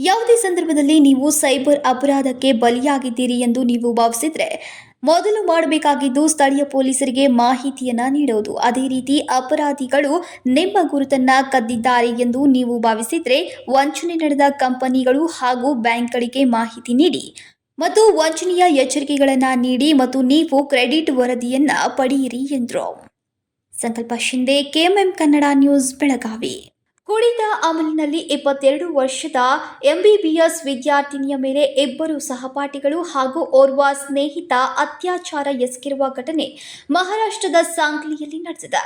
ಯಾವುದೇ ಸಂದರ್ಭದಲ್ಲಿ ನೀವು ಸೈಬರ್ ಅಪರಾಧಕ್ಕೆ ಬಲಿಯಾಗಿದ್ದೀರಿ ಎಂದು ನೀವು ಭಾವಿಸಿದ್ರೆ ಮೊದಲು ಮಾಡಬೇಕಾಗಿದ್ದು ಸ್ಥಳೀಯ ಪೊಲೀಸರಿಗೆ ಮಾಹಿತಿಯನ್ನ ನೀಡುವುದು. ಅದೇ ರೀತಿ ಅಪರಾಧಿಗಳು ನಿಮ್ಮ ಗುರುತನ್ನ ಕದ್ದಿದ್ದಾರೆ ಎಂದು ನೀವು ಭಾವಿಸಿದ್ರೆ ವಂಚನೆ ನಡೆದ ಕಂಪನಿಗಳು ಹಾಗೂ ಬ್ಯಾಂಕ್ಗಳಿಗೆ ಮಾಹಿತಿ ನೀಡಿ ಮತ್ತು ವಂಚನೆಯ ಎಚ್ಚರಿಕೆಗಳನ್ನು ನೀಡಿ ಮತ್ತು ನೀವು ಕ್ರೆಡಿಟ್ ವರದಿಯನ್ನ ಪಡೆಯಿರಿ ಎಂದರು. ಸಂಕಲ್ಪ ಶಿಂದೆ, ಕೆಎಂಎಂ ಕನ್ನಡ ನ್ಯೂಸ್, ಬೆಳಗಾವಿ. ಕುಡಿದ ಅಮಲಿನಲ್ಲಿ 22 ವರ್ಷದ ಎಂಬಿಬಿಎಸ್ ವಿದ್ಯಾರ್ಥಿನಿಯ ಮೇಲೆ 2 ಸಹಪಾಠಿಗಳು ಹಾಗೂ ಓರ್ವ ಸ್ನೇಹಿತ ಅತ್ಯಾಚಾರ ಎಸಗಿರುವ ಘಟನೆ ಮಹಾರಾಷ್ಟ್ರದ ಸಾಂಗ್ಲಿಯಲ್ಲಿ ನಡೆದಿದೆ.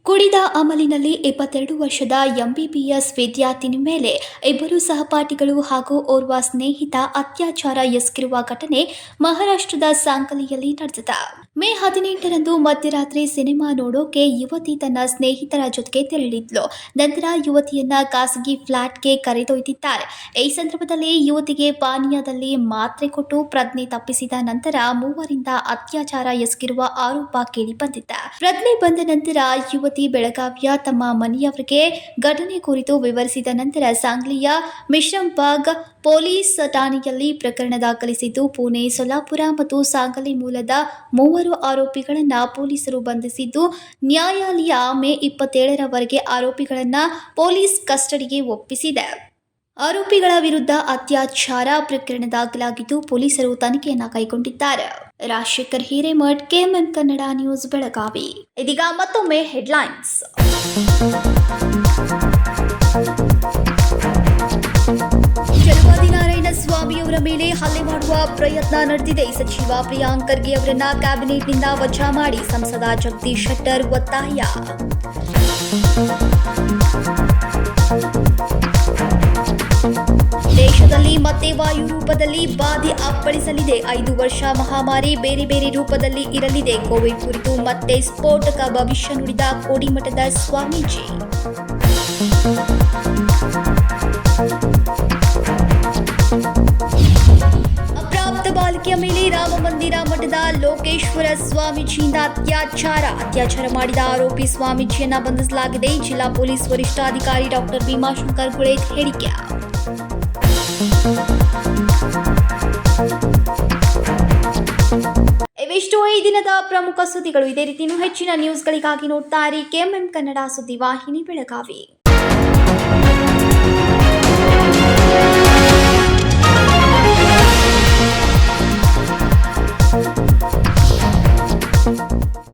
ಕುಡಿದ ಅಮಲಿನಲ್ಲಿ 22 ವರ್ಷದ ಎಂಬಿಬಿಎಸ್ ವಿದ್ಯಾರ್ಥಿನಿ ಮೇಲೆ 2 ಸಹಪಾಠಿಗಳು ಹಾಗೂ ಓರ್ವ ಸ್ನೇಹಿತ ಅತ್ಯಾಚಾರ ಎಸಗಿರುವ ಘಟನೆ ಮಹಾರಾಷ್ಟ್ರದ ಸಾಂಗ್ಲಿಯಲ್ಲಿ ನಡೆದಿದೆ. ಮೇ 18ರಂದು ಮಧ್ಯರಾತ್ರಿ ಸಿನಿಮಾ ನೋಡೋಕೆ ಯುವತಿ ತನ್ನ ಸ್ನೇಹಿತರ ಜೊತೆಗೆ ತೆರಳಿದ್ಲು. ನಂತರ ಯುವತಿಯನ್ನ ಖಾಸಗಿ ಫ್ಲಾಟ್ಗೆ ಕರೆದೊಯ್ದಿದ್ದಾರೆ. ಈ ಸಂದರ್ಭದಲ್ಲಿ ಯುವತಿಗೆ ಪಾನೀಯದಲ್ಲಿ ಮಾತ್ರೆ ಕೊಟ್ಟು ಪ್ರಜ್ಞೆ ತಪ್ಪಿಸಿದ ನಂತರ 3ರಿಂದ ಅತ್ಯಾಚಾರ ಎಸಗಿರುವ ಆರೋಪ ಕೇಳಿಬಂದಿದೆ. ಪ್ರಜ್ಞೆ ಬಂದ ನಂತರ ಯುವತಿ ಬೆಳಗಾವಿಯ ತಮ್ಮ ಮನೆಯವರಿಗೆ ಘಟನೆ ಕುರಿತು ವಿವರಿಸಿದ ನಂತರ ಸಾಂಗ್ಲಿಯ ಮಿಶ್ರಂಬಾಗ್ ಪೊಲೀಸ್ ಠಾಣೆಯಲ್ಲಿ ಪ್ರಕರಣ ದಾಖಲಿಸಿದ್ದು ಪುಣೆ, ಸೊಲ್ಲಾಪುರ ಮತ್ತು ಸಾಂಗ್ಲಿ ಮೂಲದ 3 ಆರೋಪಿಗಳನ್ನು ಪೊಲೀಸರು ಬಂಧಿಸಿದ್ದು ನ್ಯಾಯಾಲಯ ಮೇ 27ರವರೆಗೆ ಆರೋಪಿಗಳನ್ನು ಪೊಲೀಸ್ ಕಸ್ಟಡಿಗೆ ಒಪ್ಪಿಸಿದೆ. ಆರೋಪಿಗಳ ವಿರುದ್ಧ ಅತ್ಯಾಚಾರ ಪ್ರಕರಣ ದಾಖಲಾಗಿದ್ದು ಪೊಲೀಸರು ತನಿಖೆಯನ್ನು ಕೈಗೊಂಡಿದ್ದಾರೆ. Rajashekhar Hiremath, KMM Kannada news, Belagavi. ಇದೀಗ ಮತ್ತೊಮ್ಮೆ ಹೆಡ್ಲೈನ್ಸ್. ನಾರಾಯಣ ಸ್ವಾಮಿಯವರ ಮೇಲೆ ಹಲ್ಲೆ ಮಾಡುವ ಪ್ರಯತ್ನ ನಡೆದಿದೆ. ಸಚಿವ ಪ್ರಿಯಾಂಕ್ ಖರ್ಗೆ ಅವರನ್ನ ಕ್ಯಾಬಿನೆಟ್ನಿಂದ ವಜಾ ಮಾಡಿ ಸಂಸದ ಜಗದೀಶ್ ಶೆಟ್ಟರ್ ಒತ್ತಾಯ. ದೇಶದಲ್ಲಿ ಮತ್ತೆ ವಾಯು ರೂಪದಲ್ಲಿ ಬಾಧೆ ಅಪ್ಪಳಿಸಲಿದೆ. 5 ವರ್ಷ ಮಹಾಮಾರಿ ಬೇರೆ ಬೇರೆ ರೂಪದಲ್ಲಿ ಇರಲಿದೆ. ಕೋವಿಡ್ ಕುರಿತು ಮತ್ತೆ ಸ್ಫೋಟಕ ಭವಿಷ್ಯ ನುಡಿದ ಕೋಡಿಮಠದ ಸ್ವಾಮೀಜಿ. ಅಪ್ರಾಪ್ತ ಬಾಲಕಿಯ ಮೇಲೆ ರಾಮ ಮಂದಿರ ಮಠದ ಲೋಕೇಶ್ವರ ಸ್ವಾಮೀಜಿಯಿಂದ ಅತ್ಯಾಚಾರ ಮಾಡಿದ ಆರೋಪಿ ಸ್ವಾಮೀಜಿಯನ್ನ ಬಂಧಿಸಲಾಗಿದೆ. ಜಿಲ್ಲಾ ಪೊಲೀಸ್ ವರಿಷ್ಠಾಧಿಕಾರಿ ಡಾಕ್ಟರ್ ಭೀಮಾಶಂಕರ್ ಗುಳೇದ್ ಹೇಳಿಕೆ. ಇವಿಷ್ಟು ಈ ದಿನದ ಪ್ರಮುಖ ಸುದ್ದಿಗಳು. ಇದೇ ರೀತಿ ಹೆಚ್ಚಿನ ನ್ಯೂಸ್ಗಳಿಗಾಗಿ ನೋಡ್ತಾ ಇರಿ ಕೆಎಂಎಂ ಕನ್ನಡ ಸುದ್ದಿವಾಹಿನಿ, ಬೆಳಗಾವಿ.